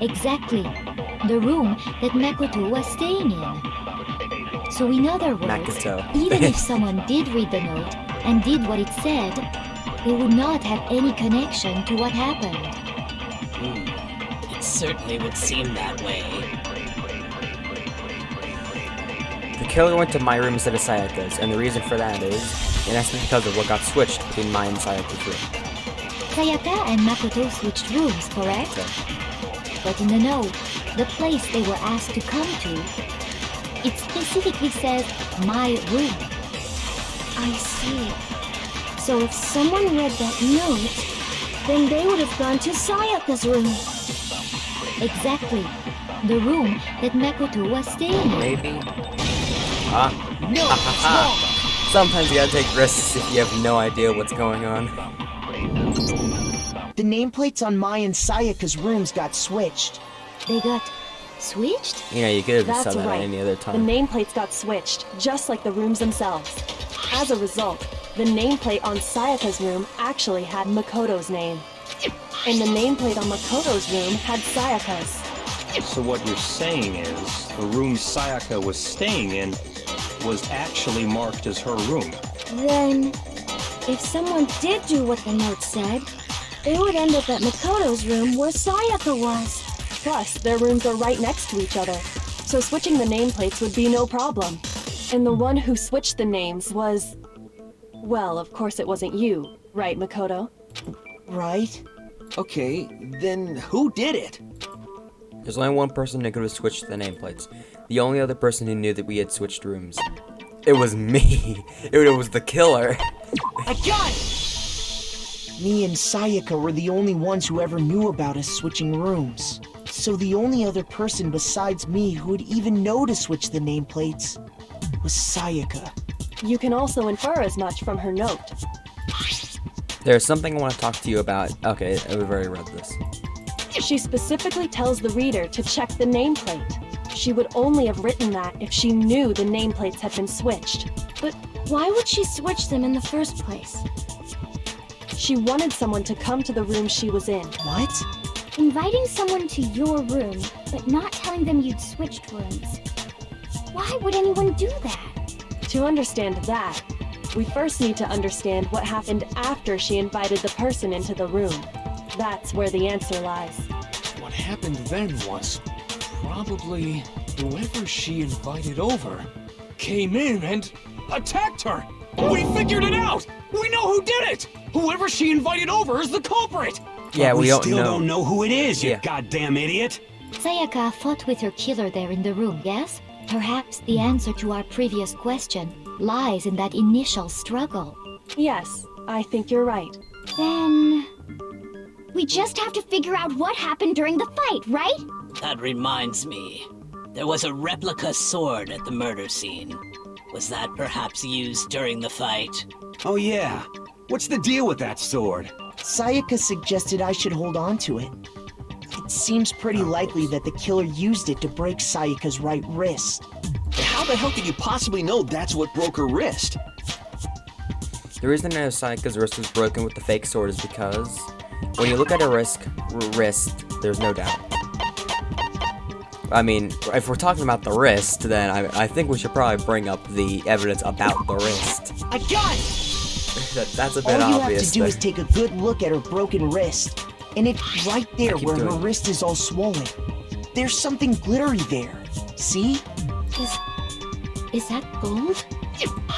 [SPEAKER 6] Exactly. The room that Makoto was staying in. So in other words,
[SPEAKER 1] Makoto.
[SPEAKER 6] even if someone did read the note and did what it said, they would not have any connection to what happened.
[SPEAKER 9] It certainly would seem that way.
[SPEAKER 1] The killer went to my room instead of Sayaka's, and the reason for that is, in essence, because of what got switched between my and Sayaka's room.
[SPEAKER 6] Sayaka and Makoto switched rooms, correct?
[SPEAKER 1] Okay.
[SPEAKER 6] But in the note, the place they were asked to come to, it specifically says, my room.
[SPEAKER 14] I see. So if someone read that note, then they would have gone to Sayaka's room.
[SPEAKER 6] Exactly. The room that Makoto was staying in.
[SPEAKER 1] Maybe. No. Sometimes you gotta take risks if you have no idea what's going on.
[SPEAKER 3] The nameplates on Mai and Sayaka's rooms got switched.
[SPEAKER 6] They got switched?
[SPEAKER 1] You know, you could have just
[SPEAKER 5] That's
[SPEAKER 1] said that
[SPEAKER 5] right.
[SPEAKER 1] at any other
[SPEAKER 5] The
[SPEAKER 1] time.
[SPEAKER 5] nameplates got switched, just like the rooms themselves. As a result, the nameplate on Sayaka's room actually had Makoto's name. And the nameplate on Makoto's room had Sayaka's.
[SPEAKER 7] So what you're saying is, the room Sayaka was staying in was actually marked as her room.
[SPEAKER 14] Then, if someone did do what the note said, they would end up at Makoto's room where Sayaka was.
[SPEAKER 5] Plus, their rooms are right next to each other, so switching the nameplates would be no problem. And the one who switched the names was... Well, of course it wasn't you, right, Makoto?
[SPEAKER 10] Right? Okay, then who did it?
[SPEAKER 1] There's only one person who could have switched the nameplates. The only other person who knew that we had switched rooms. It was me. It was the killer.
[SPEAKER 3] I got it! Me and Sayaka were the only ones who ever knew about us switching rooms. So the only other person besides me who would even know to switch the nameplates was Sayaka.
[SPEAKER 5] You can also infer as much from her note.
[SPEAKER 1] There's something I want to talk to you about. Okay, I've already read this.
[SPEAKER 5] She specifically tells the reader to check the nameplate. She would only have written that if she knew the nameplates had been switched.
[SPEAKER 14] But why would she switch them in the first place?
[SPEAKER 5] She wanted someone to come to the room she was in.
[SPEAKER 3] What?
[SPEAKER 6] Inviting someone to your room, but not telling them you'd switched rooms. Why would anyone do that?
[SPEAKER 5] To understand that, we first need to understand what happened after she invited the person into the room. That's where the answer lies.
[SPEAKER 4] What happened then was probably whoever she invited over came in and attacked her. We figured it out! We know who did it! Whoever she invited over is the culprit!
[SPEAKER 1] Yeah, we don't
[SPEAKER 12] still
[SPEAKER 1] know.
[SPEAKER 12] don't know who it is, you
[SPEAKER 1] Yeah.
[SPEAKER 12] goddamn idiot!
[SPEAKER 6] Sayaka fought with her killer there in the room, yes? Perhaps the answer to our previous question lies in that initial struggle.
[SPEAKER 5] Yes, I think you're right.
[SPEAKER 6] Then... we just have to figure out what happened during the fight, right?
[SPEAKER 9] That reminds me. There was a replica sword at the murder scene. Was that perhaps used during the fight?
[SPEAKER 12] Oh yeah. What's the deal with that sword?
[SPEAKER 3] Sayaka suggested I should hold on to it. It seems pretty likely that the killer used it to break Sayaka's right wrist.
[SPEAKER 10] How the hell could you possibly know that's what broke her wrist?
[SPEAKER 1] The reason that Sayaka's wrist was broken with the fake sword is because when you look at her wrist, there's no doubt. I mean, if we're talking about the wrist, then I think we should probably bring up the evidence about the wrist.
[SPEAKER 3] I got it!
[SPEAKER 1] That's a bit
[SPEAKER 3] All you have
[SPEAKER 1] obvious.
[SPEAKER 3] to do is take a good look at her broken wrist. And it's right there where her
[SPEAKER 1] doing it.
[SPEAKER 3] wrist is all swollen. There's something glittery there. See?
[SPEAKER 14] Is that gold?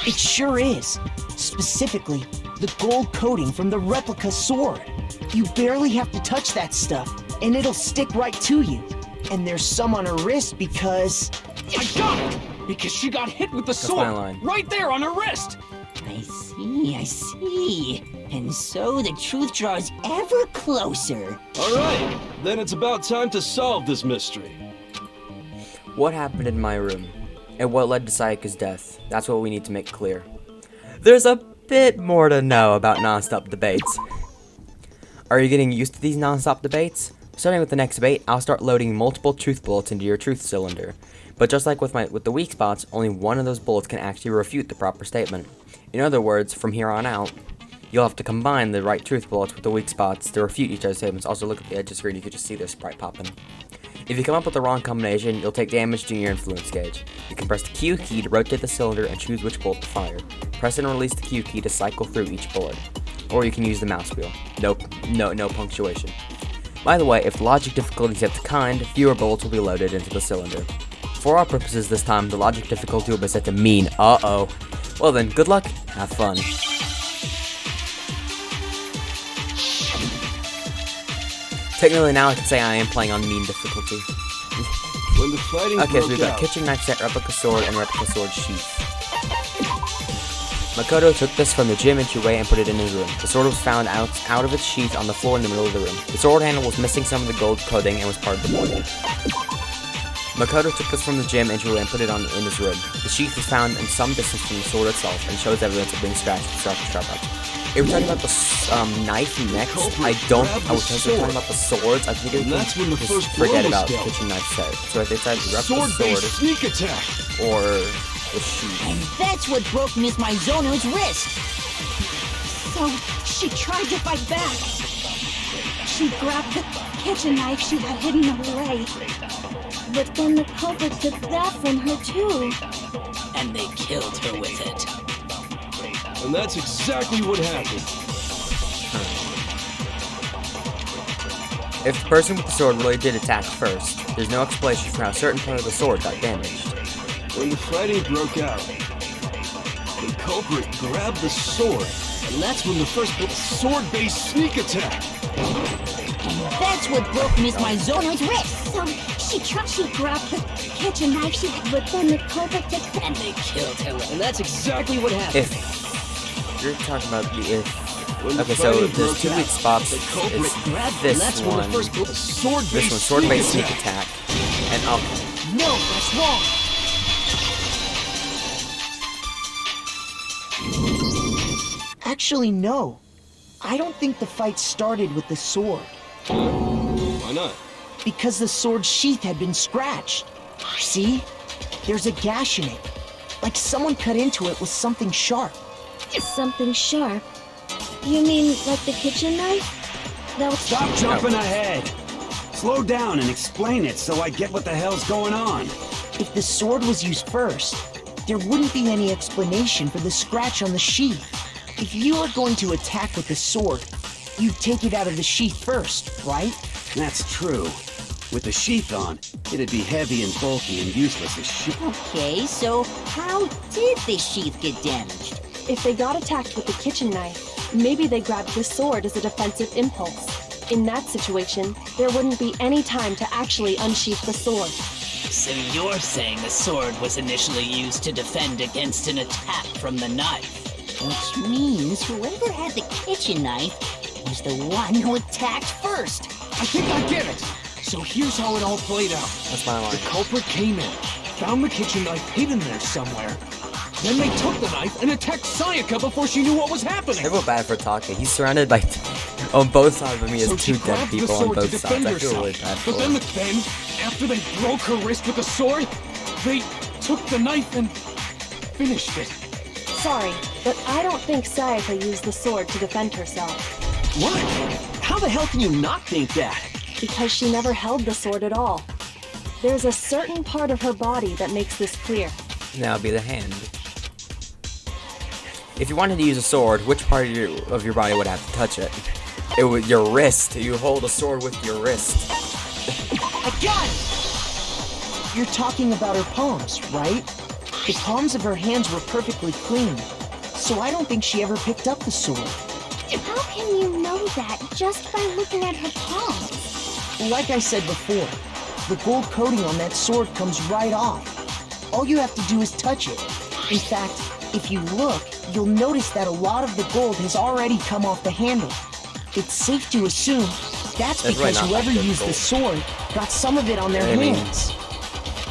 [SPEAKER 3] It sure is. Specifically, the gold coating from the replica sword. You barely have to touch that stuff, and it'll stick right to you. And there's some on her wrist because...
[SPEAKER 4] I got it! Because she got hit with the
[SPEAKER 1] my
[SPEAKER 4] sword!
[SPEAKER 1] line.
[SPEAKER 4] Right there on her wrist!
[SPEAKER 2] I see. And so the truth draws ever closer.
[SPEAKER 8] Alright, then it's about time to solve this mystery.
[SPEAKER 1] What happened in my room? And what led to Sayaka's death? That's what we need to make clear. There's a bit more to know about non-stop debates. Are you getting used to these non-stop debates? Starting with the next debate, I'll start loading multiple truth bullets into your truth cylinder. But just like with the weak spots, only one of those bullets can actually refute the proper statement. In other words, from here on out, you'll have to combine the right truth bullets with the weak spots to refute each other's statements. Also, look at the edge of the screen, you can just see their sprite popping. If you come up with the wrong combination, you'll take damage to your influence gauge. You can press the Q key to rotate the cylinder and choose which bullet to fire. Press and release the Q key to cycle through each bullet. Or you can use the mouse wheel. No punctuation. By the way, if the logic difficulty is set to kind, fewer bullets will be loaded into the cylinder. For our purposes this time, the logic difficulty will be set to mean. Uh-oh. Well then, good luck, have fun. Technically now I can say I am playing on mean difficulty.
[SPEAKER 8] When the fighting
[SPEAKER 1] Okay, so
[SPEAKER 8] broke
[SPEAKER 1] we've got
[SPEAKER 8] out,
[SPEAKER 1] kitchen knife set, replica sword, and replica sword sheath. Makoto took this from the gym entryway and put it in his room. The sword was found out of its sheath on the floor in the middle of the room. The sword handle was missing some of the gold coating and was part of the board. Makoto took this from the gym entryway and put it in his room. The sheath was found in some distance from the sword itself and shows evidence of being scratched with sharp edge. If we're talking about the knife next, I was talking about the swords. I think we
[SPEAKER 8] that's when the
[SPEAKER 1] just
[SPEAKER 8] first
[SPEAKER 1] forget
[SPEAKER 8] blow was
[SPEAKER 1] about
[SPEAKER 8] dealt.
[SPEAKER 1] kitchen knife set. So if they said replica
[SPEAKER 8] sword-based
[SPEAKER 1] sword
[SPEAKER 8] sneak attack.
[SPEAKER 1] or the sheath.
[SPEAKER 2] And that's what broke Miss Mizono's wrist.
[SPEAKER 11] So she tried to fight back. She grabbed the kitchen knife she had hidden away.
[SPEAKER 14] But then the culprit took that from her too.
[SPEAKER 9] And they killed her with it.
[SPEAKER 8] And that's exactly what happened.
[SPEAKER 1] If the person with the sword really did attack first, there's no explanation for how a certain part of the sword got damaged.
[SPEAKER 8] When the fighting broke out, the culprit grabbed the sword. And that's when the first sword-based sneak attack.
[SPEAKER 2] And that's what broke Miss Mizono's wrist.
[SPEAKER 11] So she grabbed the kitchen knife she had,
[SPEAKER 14] But then the culprit took that.
[SPEAKER 9] And they killed her with it.
[SPEAKER 10] And that's exactly what happened.
[SPEAKER 1] If you're talking about the if.
[SPEAKER 8] When the
[SPEAKER 1] Okay, so
[SPEAKER 8] fighting
[SPEAKER 1] there's
[SPEAKER 8] broke
[SPEAKER 1] two
[SPEAKER 8] out,
[SPEAKER 1] weak spots.
[SPEAKER 8] the culprit
[SPEAKER 1] It's
[SPEAKER 8] grabbed
[SPEAKER 1] this
[SPEAKER 8] and that's when
[SPEAKER 1] one,
[SPEAKER 8] the first sword-based
[SPEAKER 1] this one, sword-based sneak attack, and up.
[SPEAKER 2] No, that's wrong.
[SPEAKER 3] Actually, no. I don't think the fight started with the sword.
[SPEAKER 8] Why not?
[SPEAKER 3] Because the sword's sheath had been scratched. See? There's a gash in it. Like someone cut into it with something sharp.
[SPEAKER 14] Something sharp. You mean like the kitchen knife? That was...
[SPEAKER 12] Stop jumping ahead! Slow down and explain it so I get what the hell's going on.
[SPEAKER 3] If the sword was used first, there wouldn't be any explanation for the scratch on the sheath. If you are going to attack with the sword, you'd take it out of the sheath first, right?
[SPEAKER 12] That's true. With the sheath on, it'd be heavy and bulky and useless as shit.
[SPEAKER 2] Okay, so how did the sheath get damaged?
[SPEAKER 5] If they got attacked with the kitchen knife, maybe they grabbed the sword as a defensive impulse. In that situation, there wouldn't be any time to actually unsheath the sword.
[SPEAKER 9] So you're saying the sword was initially used to defend against an attack from the knife?
[SPEAKER 2] Which means whoever had the kitchen knife was the one who attacked first.
[SPEAKER 4] I think I get it. So here's how it all played out.
[SPEAKER 1] That's my line.
[SPEAKER 4] The culprit came in, found the kitchen knife hidden there somewhere. Then they took the knife and attacked Sayaka before she knew what was happening.
[SPEAKER 1] I feel bad for Taka. He's surrounded by, on both sides of me,
[SPEAKER 4] So
[SPEAKER 1] as
[SPEAKER 4] she
[SPEAKER 1] two dead
[SPEAKER 4] grabbed the
[SPEAKER 1] people on
[SPEAKER 4] sword to
[SPEAKER 1] both
[SPEAKER 4] defend
[SPEAKER 1] sides. I feel really
[SPEAKER 4] herself.
[SPEAKER 1] bad for
[SPEAKER 4] But then,
[SPEAKER 1] her.
[SPEAKER 4] after they broke her wrist with the sword, they took the knife and finished it.
[SPEAKER 5] Sorry, but I don't think Sayaka used the sword to defend herself.
[SPEAKER 10] What? How the hell can you not think that?
[SPEAKER 5] Because she never held the sword at all. There's a certain part of her body that makes this clear.
[SPEAKER 1] Now it'd be the hand. if you wanted to use a sword, which part of your body would have to touch it? It would your wrist. You hold a sword with your wrist.
[SPEAKER 3] I got it! You're talking about her palms, right? The palms of her hands were perfectly clean, so I don't think she ever picked up the sword.
[SPEAKER 14] How can you know that just by looking at her palms?
[SPEAKER 3] Like I said before, the gold coating on that sword comes right off. All you have to do is touch it. In fact, if you look, you'll notice that a lot of the gold has already come off the handle. It's safe to assume that's because whoever used the sword got some of it on their hands.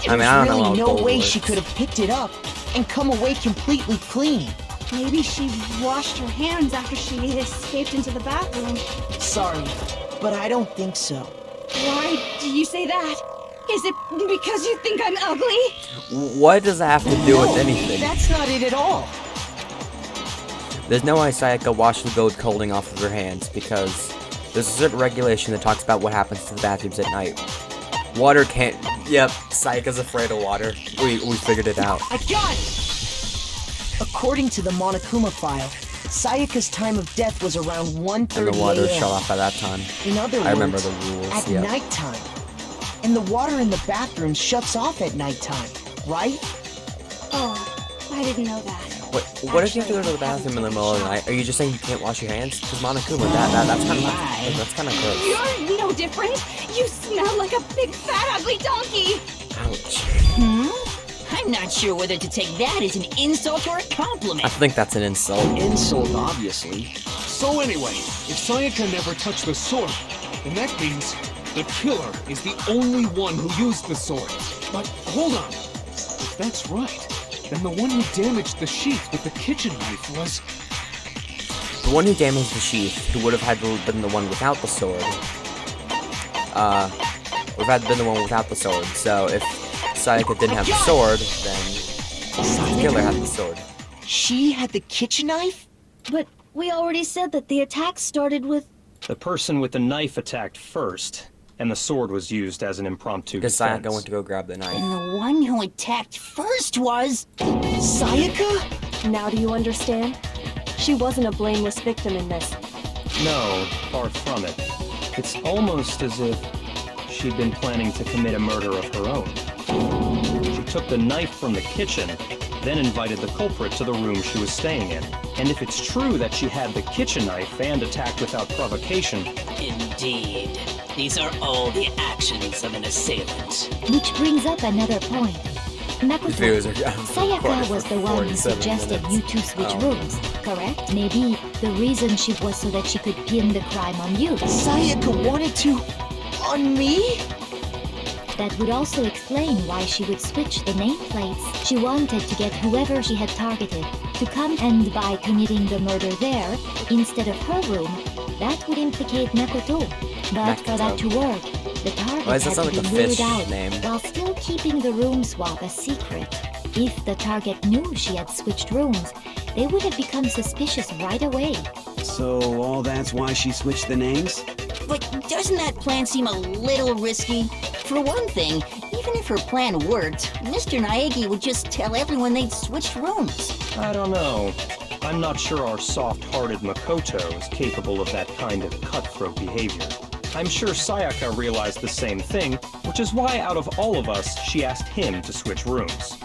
[SPEAKER 1] I don't know
[SPEAKER 3] really
[SPEAKER 1] how
[SPEAKER 3] no
[SPEAKER 1] gold
[SPEAKER 3] way
[SPEAKER 1] works.
[SPEAKER 3] she could have picked it up and come away completely clean.
[SPEAKER 11] Maybe she washed her hands after she escaped into the bathroom.
[SPEAKER 3] Sorry, but I don't think so.
[SPEAKER 11] Why do you say that? Is it because you think I'm ugly?
[SPEAKER 1] What does that have to do with anything?
[SPEAKER 3] That's not it at all.
[SPEAKER 1] There's no way Sayaka washed the gold coating off of her hands because there's a certain regulation that talks about what happens to the bathrooms at night. Water can't. Yep, Sayaka's afraid of water. We figured it out.
[SPEAKER 3] I got it! According to the Monokuma file, Sayaka's time of death was around 1:30
[SPEAKER 1] And the water
[SPEAKER 3] a.m.
[SPEAKER 1] shut off by that time.
[SPEAKER 3] In other words,
[SPEAKER 1] I remember the rules.
[SPEAKER 3] at
[SPEAKER 1] Yeah.
[SPEAKER 3] nighttime. And the water in the bathroom shuts off at nighttime, right?
[SPEAKER 11] Oh, I didn't know that.
[SPEAKER 1] What if you have to go to the bathroom in the middle of the night? Are you just saying you can't wash your hands? Because Monokuma, that's kind of gross.
[SPEAKER 11] You're no different. You smell like a big fat ugly donkey.
[SPEAKER 1] Ouch.
[SPEAKER 2] I'm not sure whether to take that as an insult or a compliment.
[SPEAKER 1] I think that's an insult.
[SPEAKER 10] Insult, obviously.
[SPEAKER 4] So anyway, if Sayaka never touched the sword, then that means the killer is the only one who used the sword. But hold on. If that's right, then the one who damaged the sheath with the kitchen knife was...
[SPEAKER 1] The one who damaged the sheath, who would have had to been the one without the sword, would have been the one without the sword. So if Sayaka didn't have the sword, then the killer had the sword.
[SPEAKER 3] She had the kitchen knife?
[SPEAKER 14] But we already said that the attack started with...
[SPEAKER 7] The person with the knife attacked first, and the sword was used as an impromptu
[SPEAKER 1] Because
[SPEAKER 7] defense.
[SPEAKER 1] Sayaka went to go grab the knife.
[SPEAKER 2] And the one who attacked first was...
[SPEAKER 3] Sayaka?
[SPEAKER 5] Now do you understand? She wasn't a blameless victim in this.
[SPEAKER 7] No, far from it. It's almost as if she'd been planning to commit a murder of her own. She took the knife from the kitchen, then invited the culprit to the room she was staying in. And if it's true that she had the kitchen knife and attacked without provocation...
[SPEAKER 9] Indeed. These are all the actions of an assailant.
[SPEAKER 14] Which brings up another point. Makoto,
[SPEAKER 1] Videos are
[SPEAKER 14] Sayaka was the one who suggested you two switch rooms, correct? Maybe the reason she was so that she could pin the crime on you.
[SPEAKER 3] Sayaka wanted to... on me?
[SPEAKER 14] That would also explain why she would switch the nameplates. She wanted to get whoever she had targeted to come, and by committing the murder there, instead of her room, that would implicate Makoto. But for that to work, the target
[SPEAKER 1] Why does that
[SPEAKER 14] had
[SPEAKER 1] sound
[SPEAKER 14] to
[SPEAKER 1] like
[SPEAKER 14] be
[SPEAKER 1] a fish
[SPEAKER 14] lured out
[SPEAKER 1] name?
[SPEAKER 14] while still keeping the room swap a secret. If the target knew she had switched rooms, they would have become suspicious right away.
[SPEAKER 12] So all that's why she switched the names?
[SPEAKER 2] But doesn't that plan seem a little risky? For one thing, even if her plan worked, Mr. Naegi would just tell everyone they'd switched rooms.
[SPEAKER 7] I don't know. I'm not sure our soft-hearted Makoto is capable of that kind of cutthroat behavior. I'm sure Sayaka realized the same thing, which is why out of all of us, she asked him to switch rooms.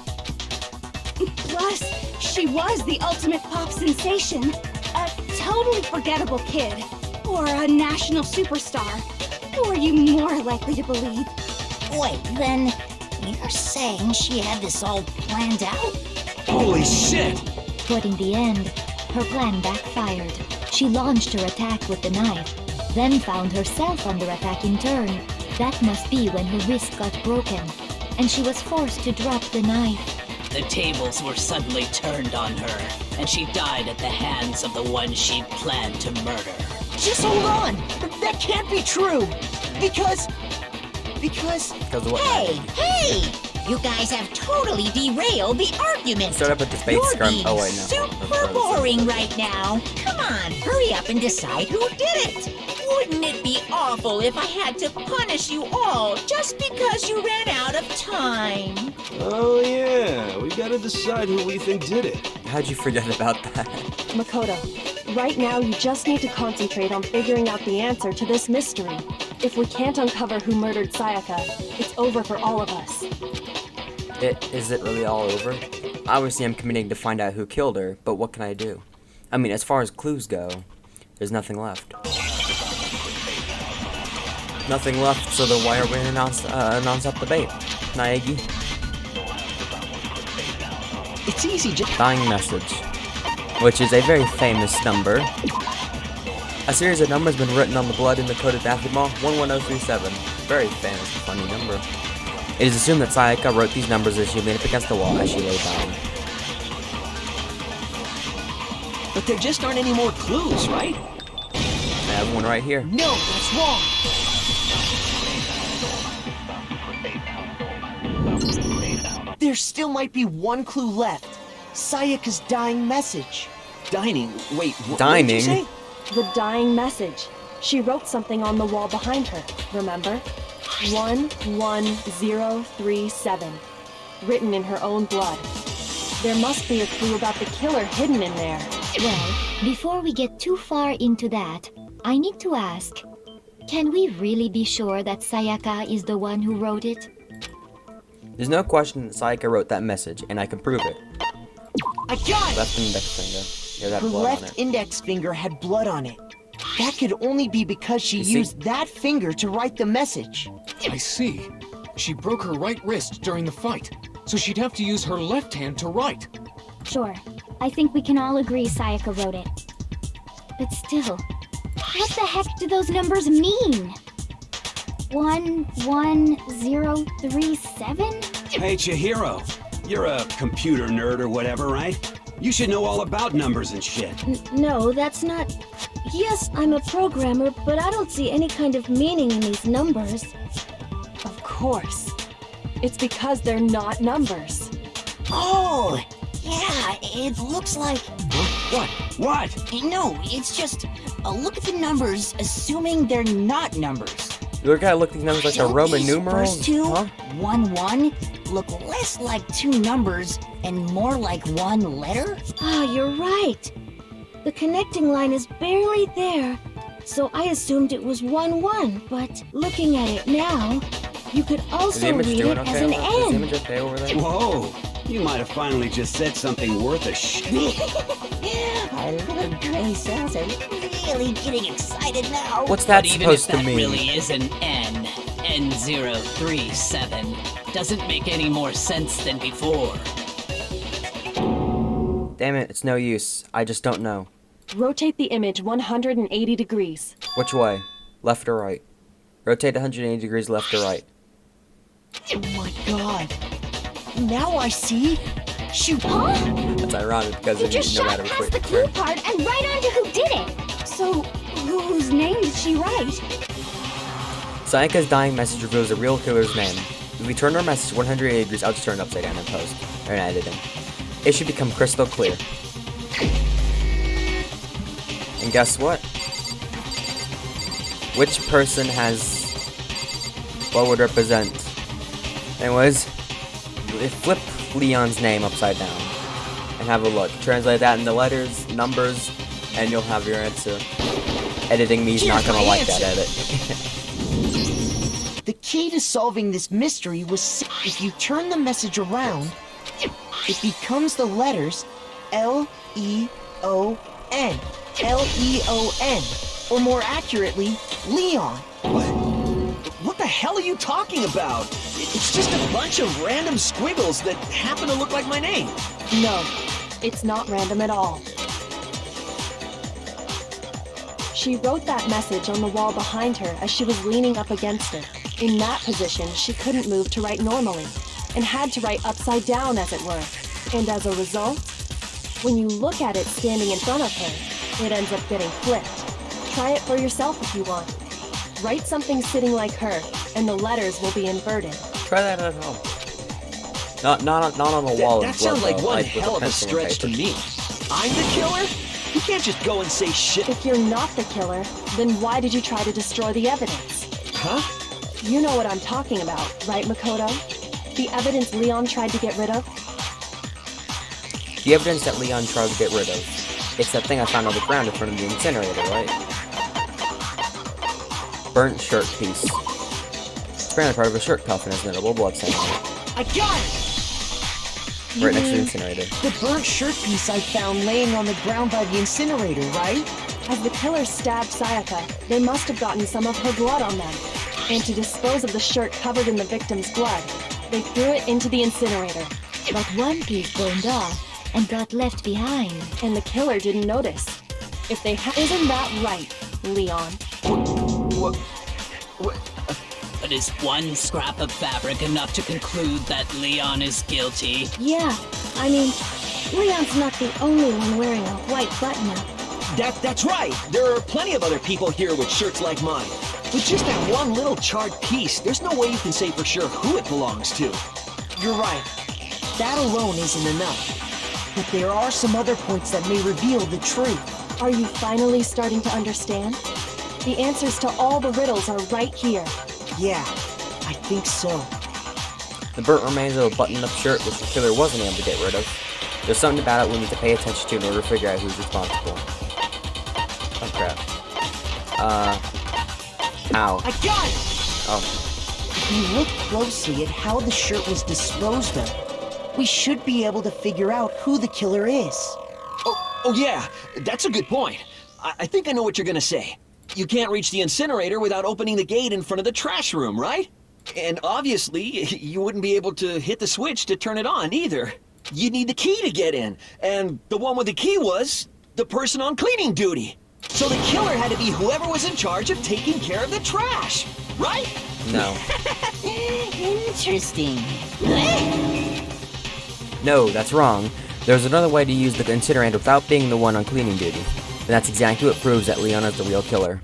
[SPEAKER 11] Plus, she was the ultimate pop sensation. A totally forgettable kid. Or a national superstar. Who are you more likely to believe?
[SPEAKER 2] Wait, then you're saying she had this all planned out?
[SPEAKER 4] Holy shit!
[SPEAKER 14] But in the end, her plan backfired. She launched her attack with the knife, then found herself under attack in turn. That must be when her wrist got broken, and she was forced to drop the knife.
[SPEAKER 9] The tables were suddenly turned on her, and she died at the hands of the one she'd planned to murder.
[SPEAKER 3] Just hold on! That can't be true! Because
[SPEAKER 1] Because of what?
[SPEAKER 2] Hey! You guys have totally derailed the argument.
[SPEAKER 1] Start up a debate
[SPEAKER 2] You're
[SPEAKER 1] scrum.
[SPEAKER 2] being
[SPEAKER 1] Oh wait, no.
[SPEAKER 2] super boring right now. Come on, hurry up and decide who did it. Wouldn't it be awful if I had to punish you all just because you ran out of time?
[SPEAKER 8] Oh yeah, we gotta decide who we think did it.
[SPEAKER 1] How'd you forget about that?
[SPEAKER 5] Makoto, right now you just need to concentrate on figuring out the answer to this mystery. If we can't uncover who murdered Sayaka, it's over for all of us.
[SPEAKER 1] Is it really all over? Obviously I'm committing to find out who killed her, but what can I do? I mean, as far as clues go, there's nothing left. Nothing left, so then why are we announce up debate? Naegi?
[SPEAKER 3] It's easy, just
[SPEAKER 1] Dying message, which is a very famous number. A series of numbers been written on the blood in the coded basketball 11037. Very famous and funny number. It is assumed that Sayaka wrote these numbers as she leaned up against the wall as she lay down.
[SPEAKER 10] But there just aren't any more clues, right?
[SPEAKER 1] I have one right here.
[SPEAKER 3] no, that's wrong. There still might be one clue left. Sayaka's dying message.
[SPEAKER 10] Dining. Wait, what
[SPEAKER 1] Dining?
[SPEAKER 10] did you say?
[SPEAKER 5] The dying message. She wrote something on the wall behind her, remember? 11037. Written in her own blood. There must be a clue about the killer hidden in there.
[SPEAKER 14] Well, before we get too far into that, I need to ask, can we really be sure that Sayaka is the one who wrote it?
[SPEAKER 1] There's no question that Sayaka wrote that message, and I can prove it.
[SPEAKER 3] I got it!
[SPEAKER 1] Left index finger. Yeah, that
[SPEAKER 3] Her
[SPEAKER 1] blood on
[SPEAKER 3] left
[SPEAKER 1] it.
[SPEAKER 3] index finger had blood on it. That could only be because she
[SPEAKER 1] You see?
[SPEAKER 3] used that finger to write the message.
[SPEAKER 4] I see. She broke her right wrist during the fight, so she'd have to use her left hand to write.
[SPEAKER 6] Sure. I think we can all agree Sayaka wrote it. But still, what the heck do those numbers mean? 11037?
[SPEAKER 12] Hey, Chihiro. You're a computer nerd or whatever, right? You should know all about numbers and shit.
[SPEAKER 6] No, that's not... Yes, I'm a programmer, but I don't see any kind of meaning in these numbers.
[SPEAKER 5] Of course. It's because they're not numbers.
[SPEAKER 2] Oh, yeah, it looks like...
[SPEAKER 12] What? What?
[SPEAKER 2] No, it's just... look at the numbers, assuming they're not numbers.
[SPEAKER 1] You look at these numbers like a
[SPEAKER 2] Don't
[SPEAKER 1] Roman
[SPEAKER 2] these
[SPEAKER 1] numeral?
[SPEAKER 2] first two,
[SPEAKER 1] Huh?
[SPEAKER 2] 1, 1, look less like two numbers and more like one letter?
[SPEAKER 6] Ah, you're right. The connecting line is barely there, so I assumed it was 1, 1. But looking at it now, you could
[SPEAKER 1] Is the
[SPEAKER 6] also
[SPEAKER 1] image
[SPEAKER 6] read
[SPEAKER 1] doing
[SPEAKER 6] it
[SPEAKER 1] okay?
[SPEAKER 6] as an
[SPEAKER 1] Is the
[SPEAKER 6] N.
[SPEAKER 1] image okay over there?
[SPEAKER 12] Whoa! You might have finally just said something worth a shit.
[SPEAKER 2] Our little gray cells are really getting excited now.
[SPEAKER 1] What's that
[SPEAKER 9] But even if
[SPEAKER 1] supposed to
[SPEAKER 9] that
[SPEAKER 1] mean?
[SPEAKER 9] really is an N037, doesn't make any more sense than before.
[SPEAKER 1] Damn it, it's no use. I just don't know.
[SPEAKER 5] Rotate the image 180 degrees.
[SPEAKER 1] Which way? Left or right? Rotate 180 degrees left or right.
[SPEAKER 3] Oh my god. Now I see. Shoot.
[SPEAKER 1] That's ironic because
[SPEAKER 6] You
[SPEAKER 1] if
[SPEAKER 6] just
[SPEAKER 1] no
[SPEAKER 6] shot
[SPEAKER 1] matter which way
[SPEAKER 6] past the
[SPEAKER 1] you
[SPEAKER 6] clue
[SPEAKER 1] turn.
[SPEAKER 6] part and right onto who did it.
[SPEAKER 11] So, whose name did she write?
[SPEAKER 1] Sayaka's dying message reveals the real killer's name. If we turn our message 180 degrees, I'll just turn it upside down in post, or in editing. It should become crystal clear. And guess what? Which person has... what would represent? Anyways, flip Leon's name upside down. And have a look. Translate that into letters, numbers, and you'll have your answer. Editing me's not gonna like that edit.
[SPEAKER 3] The key to solving this mystery was if you turn the message around, it becomes the letters L-E-O-N. L-E-O-N. Or more accurately, Leon.
[SPEAKER 10] What the hell are you talking about? It's just a bunch of random squiggles that happen to look like my name.
[SPEAKER 5] No, it's not random at all. She wrote that message on the wall behind her as she was leaning up against it. In that position, she couldn't move to write normally, and had to write upside down, as it were. And as a result, when you look at it standing in front of her, it ends up getting flipped. Try it for yourself if you want. Write something sitting like her, and the letters will be inverted.
[SPEAKER 1] Try that at home. Not on the wall.
[SPEAKER 10] That sounds like one hell of a stretch to me. I'm the killer? You can't just go and say shit.
[SPEAKER 5] If you're not the killer, then why did you try to destroy the evidence?
[SPEAKER 10] Huh?
[SPEAKER 5] You know what I'm talking about, right, Makoto? The evidence Leon tried to get rid of?
[SPEAKER 1] The evidence that Leon tried to get rid of. It's that thing I found on the ground in front of the incinerator, right? Burnt shirt piece. It's apparently part of a shirt cuff and has notable blood stain on it.
[SPEAKER 3] I got it!
[SPEAKER 1] Right next to the incinerator.
[SPEAKER 3] The burnt shirt piece I found laying on the ground by the incinerator, right?
[SPEAKER 5] As the killer stabbed Sayaka, they must have gotten some of her blood on them. And to dispose of the shirt covered in the victim's blood, they threw it into the incinerator.
[SPEAKER 14] But one piece burned off and got left behind.
[SPEAKER 5] And the killer didn't notice. If they isn't that right, Leon?
[SPEAKER 10] What?
[SPEAKER 9] But is one scrap of fabric enough to conclude that Leon is guilty?
[SPEAKER 6] Yeah, I mean, Leon's not the only one wearing a white button-up.
[SPEAKER 10] That's right. There are plenty of other people here with shirts like mine. With just that one little charred piece, there's no way you can say for sure who it belongs to.
[SPEAKER 3] You're right. That alone isn't enough. But there are some other points that may reveal the truth.
[SPEAKER 5] Are you finally starting to understand? The answers to all the riddles are right here.
[SPEAKER 3] Yeah, I think so.
[SPEAKER 1] The burnt remains of a buttoned-up shirt which the killer wasn't able to get rid of. There's something about it we need to pay attention to in order to figure out who's responsible. Oh crap. How?
[SPEAKER 3] I got it!
[SPEAKER 1] Oh.
[SPEAKER 3] If you look closely at how the shirt was disposed of, we should be able to figure out who the killer is.
[SPEAKER 10] Oh yeah, that's a good point. I think I know what you're gonna say. You can't reach the incinerator without opening the gate in front of the trash room, right? And obviously, you wouldn't be able to hit the switch to turn it on either. You'd need the key to get in, and the one with the key was the person on cleaning duty. So the killer had to be whoever was in charge of taking care of the trash, right?
[SPEAKER 1] No.
[SPEAKER 2] Interesting.
[SPEAKER 1] No, that's wrong. There's another way to use the incinerator without being the one on cleaning duty. And that's exactly what proves that Leon is the real killer.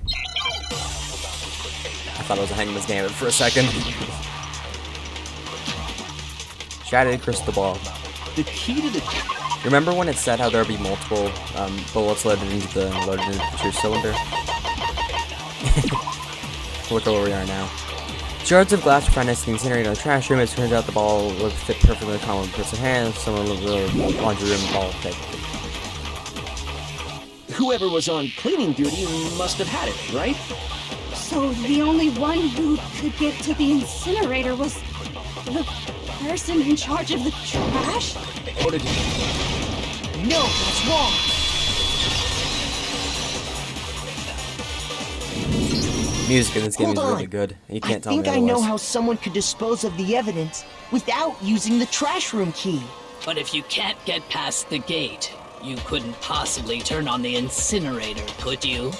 [SPEAKER 1] I thought it was a Hangman's Gambit for a second. Shattered crystal ball.
[SPEAKER 10] The key to the...
[SPEAKER 1] Remember when it said how there would be multiple bullets loaded into the true cylinder? Look where we are now. Shards of glass were found next to the incinerator in the trash room. It turns out the ball would fit perfectly in the common person's hands. Someone in the laundry room ball fit.
[SPEAKER 10] Whoever was on cleaning duty must have had it, right?
[SPEAKER 11] So the only one who could get to the incinerator was the person in charge of the trash?
[SPEAKER 10] Or did you...
[SPEAKER 3] No, that's wrong.
[SPEAKER 1] Music in this game is
[SPEAKER 3] Hold on.
[SPEAKER 1] really good. You can't tell
[SPEAKER 3] I
[SPEAKER 1] me
[SPEAKER 3] think I know
[SPEAKER 1] otherwise.
[SPEAKER 3] how someone could dispose of the evidence without using the trash room key.
[SPEAKER 9] But if you can't get past the gate, you couldn't possibly turn on the incinerator, could you?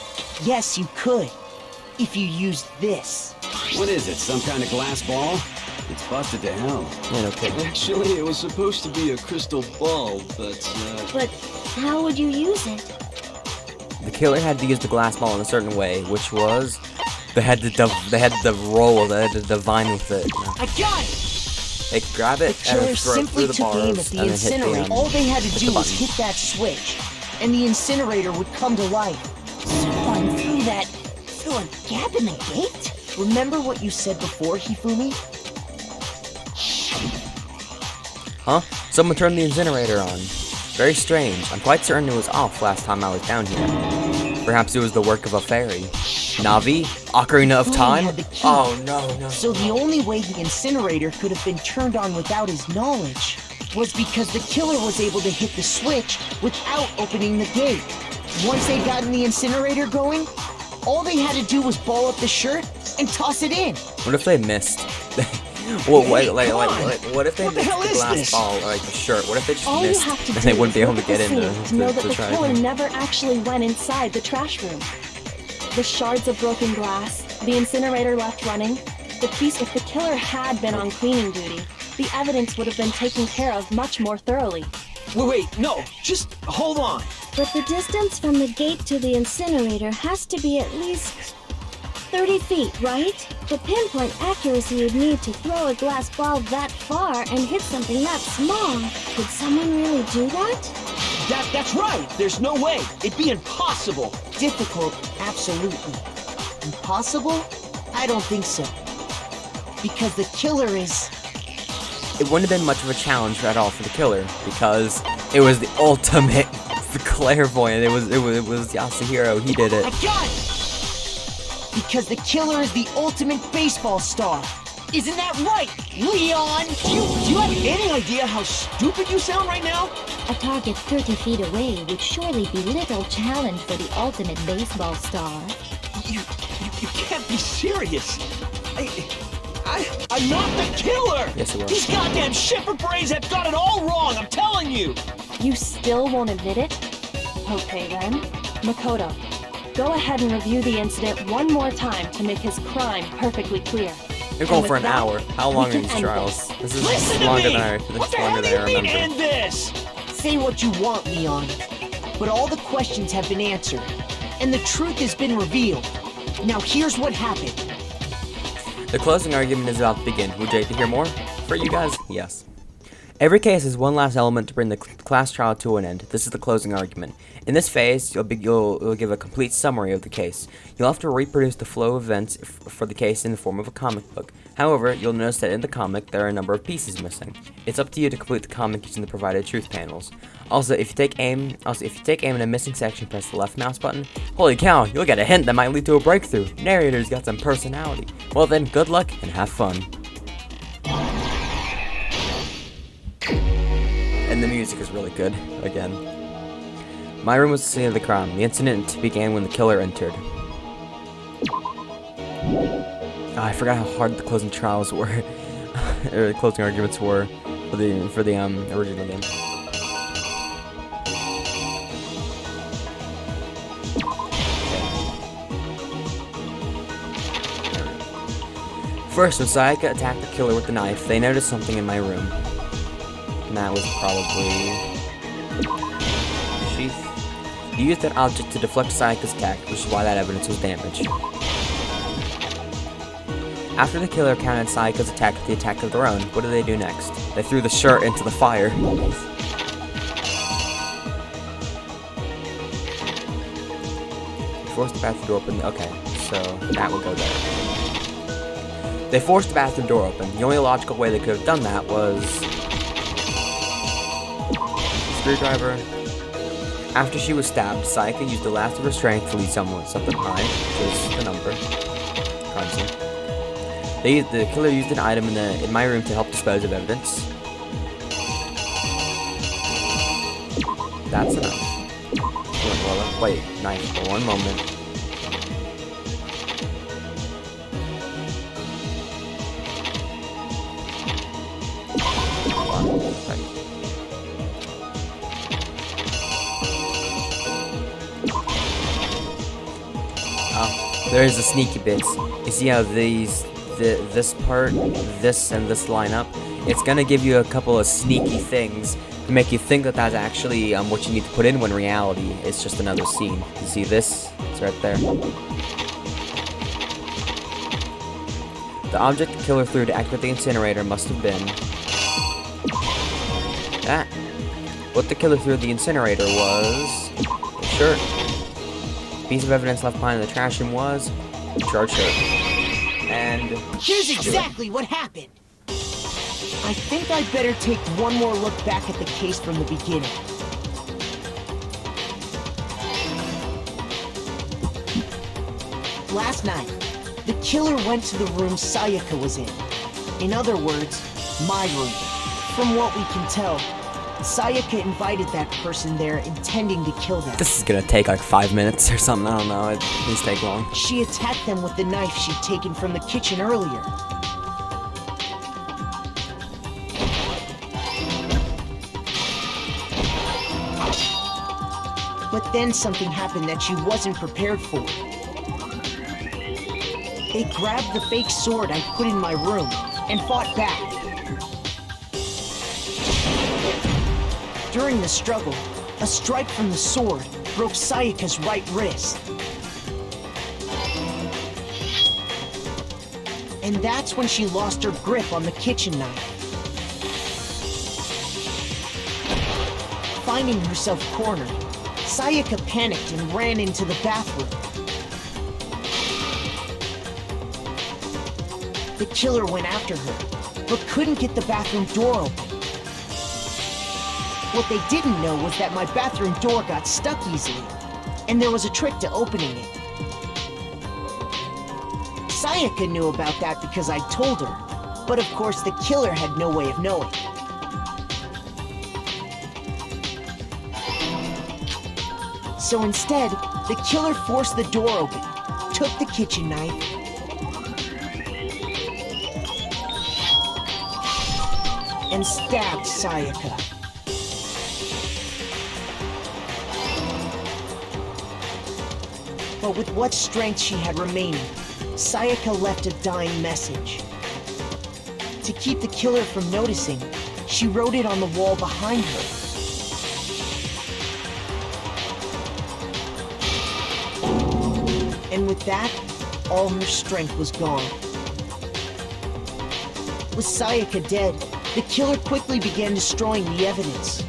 [SPEAKER 3] Yes, you could. If you used this.
[SPEAKER 12] What is it, some kind of glass ball? It's busted to hell.
[SPEAKER 1] Yeah, okay.
[SPEAKER 8] Actually, it was supposed to be a crystal ball, but
[SPEAKER 6] But how would you use it?
[SPEAKER 1] The killer had to use the glass ball in a certain way, which was they had to roll, they had to divine with it.
[SPEAKER 3] I got it!
[SPEAKER 1] They could grab it
[SPEAKER 3] The
[SPEAKER 1] and
[SPEAKER 3] killer
[SPEAKER 1] throw it
[SPEAKER 3] simply
[SPEAKER 1] through the
[SPEAKER 3] took aim at
[SPEAKER 1] bars
[SPEAKER 3] the
[SPEAKER 1] and then hit
[SPEAKER 3] incinerator.
[SPEAKER 1] the
[SPEAKER 3] All they had to
[SPEAKER 1] hit
[SPEAKER 3] do
[SPEAKER 1] the
[SPEAKER 3] was
[SPEAKER 1] button.
[SPEAKER 3] hit that switch, and the incinerator would come to life.
[SPEAKER 2] Someone threw a gap in the gate?
[SPEAKER 3] Remember what you said before, Hifumi?
[SPEAKER 1] Huh? Someone turned the incinerator on. Very strange. I'm quite certain it was off last time I was down here. Perhaps it was the work of a fairy. Navi? Ocarina of
[SPEAKER 3] Hifumi
[SPEAKER 1] Time?
[SPEAKER 3] had the key.
[SPEAKER 1] Oh no.
[SPEAKER 3] So the only way the incinerator could have been turned on without his knowledge was because the killer was able to hit the switch without opening the gate. Once they got the incinerator going, all they had to do was ball up the shirt and toss it in.
[SPEAKER 1] What if they missed? Well, wait,
[SPEAKER 3] Come on.
[SPEAKER 1] what if they
[SPEAKER 3] What the
[SPEAKER 1] missed
[SPEAKER 3] hell
[SPEAKER 1] the
[SPEAKER 3] is
[SPEAKER 1] glass
[SPEAKER 3] this?
[SPEAKER 1] ball, or like the shirt? What if they just
[SPEAKER 5] All you
[SPEAKER 1] missed
[SPEAKER 5] have to
[SPEAKER 1] and
[SPEAKER 5] do
[SPEAKER 1] they wouldn't
[SPEAKER 5] is
[SPEAKER 1] be able
[SPEAKER 5] look
[SPEAKER 1] to
[SPEAKER 5] at
[SPEAKER 1] get
[SPEAKER 5] the
[SPEAKER 1] into
[SPEAKER 5] scene to know that the
[SPEAKER 1] trash
[SPEAKER 5] killer
[SPEAKER 1] room?
[SPEAKER 5] never actually went inside the trash room. The shards of broken glass, the incinerator left running, the piece if the killer had been on cleaning duty, the evidence would have been taken care of much more thoroughly.
[SPEAKER 10] Wait, no, just hold on.
[SPEAKER 6] But the distance from the gate to the incinerator has to be at least 30 feet, right? The pinpoint accuracy you'd need to throw a glass ball that far and hit something that small. Could someone really do that?
[SPEAKER 10] That's right! There's no way! It'd be impossible!
[SPEAKER 3] Difficult, absolutely. Impossible? I don't think so. Because the killer is...
[SPEAKER 1] It wouldn't have been much of a challenge at all for the killer, because it was the ultimate clairvoyant. It was Yasuhiro. He did it.
[SPEAKER 3] I got it! Because the killer is the ultimate baseball star. Isn't that right, Leon?
[SPEAKER 10] Do you have any idea how stupid you sound right now?
[SPEAKER 14] A target 30 feet away would surely be little challenge for the ultimate baseball star.
[SPEAKER 10] You can't be serious. I'm not the killer!
[SPEAKER 1] Yes, you are.
[SPEAKER 10] These goddamn shipper brains have got it all wrong, I'm telling you!
[SPEAKER 5] You still won't admit it? Okay then. Makoto, go ahead and review the incident one more time to make his crime perfectly clear.
[SPEAKER 1] You're going
[SPEAKER 5] And
[SPEAKER 1] for
[SPEAKER 5] with
[SPEAKER 1] an
[SPEAKER 5] that,
[SPEAKER 1] hour. How long
[SPEAKER 5] we
[SPEAKER 1] are
[SPEAKER 5] can
[SPEAKER 1] these
[SPEAKER 5] end
[SPEAKER 1] trials? This is
[SPEAKER 10] Listen to
[SPEAKER 1] longer
[SPEAKER 10] me!
[SPEAKER 1] than I
[SPEAKER 10] What the hell do you mean end this?
[SPEAKER 3] Say what you want, Leon. But all the questions have been answered. And the truth has been revealed. Now here's what happened.
[SPEAKER 1] The closing argument is about to begin. Would you like to hear more? For you guys, yes. Every case has one last element to bring the class trial to an end. This is the closing argument. In this phase, you'll give a complete summary of the case. You'll have to reproduce the flow of events for the case in the form of a comic book. However, you'll notice that in the comic, there are a number of pieces missing. It's up to you to complete the comic using the provided truth panels. Also, if you take aim in a missing section, press the left mouse button. Holy cow, you'll get a hint that might lead to a breakthrough. Narrator's got some personality. Well then, good luck and have fun. And the music is really good, again. My room was the scene of the crime. The incident began when the killer entered. Oh, I forgot how hard the closing trials were, or the closing arguments were for the original game. First, when Sayaka attacked the killer with the knife, they noticed something in my room. And that was probably the sheath. You used that object to deflect Sayaka's attack, which is why that evidence was damaged. After the killer countered Sayaka's attack with the attack of their own, what did they do next? They threw the shirt into the fire. Forced the bathroom door open. Okay, so that will go there. They forced the bathroom door open. The only logical way they could have done that was screwdriver. After she was stabbed, Sayaka used the last of her strength to lead someone with something high, which is the number. The killer used an item in my room to help dispose of evidence. That's enough. Wait, knife for one moment. Oh, there's the sneaky bits. You see how this part, this, and this line up? It's gonna give you a couple of sneaky things to make you think that that's actually what you need to put in, when in reality it's just another scene. You see this? It's right there. The object the killer threw to activate the incinerator must have been that. What the killer threw at the incinerator was a shirt. The piece of evidence left behind in the trash room was a charred shirt. And
[SPEAKER 3] here's exactly what happened. I think I'd better take one more look back at the case from the beginning. Last night, the killer went to the room Sayaka was in. In other words, my room. From what we can tell, Sayaka invited that person there intending to kill them.
[SPEAKER 1] This is gonna take like 5 minutes or something, I don't know, it needs to take long.
[SPEAKER 3] She attacked them with the knife she'd taken from the kitchen earlier. But then something happened that she wasn't prepared for. They grabbed the fake sword I put in my room and fought back. During the struggle, a strike from the sword broke Sayaka's right wrist. And that's when she lost her grip on the kitchen knife. Finding herself cornered, Sayaka panicked and ran into the bathroom. The killer went after her, but couldn't get the bathroom door open. What they didn't know was that my bathroom door got stuck easily, and there was a trick to opening it. Sayaka knew about that because I told her, but of course the killer had no way of knowing. So instead, the killer forced the door open, took the kitchen knife, and stabbed Sayaka. But with what strength she had remaining, Sayaka left a dying message. To keep the killer from noticing, she wrote it on the wall behind her. And with that, all her strength was gone. With Sayaka dead, the killer quickly began destroying the evidence.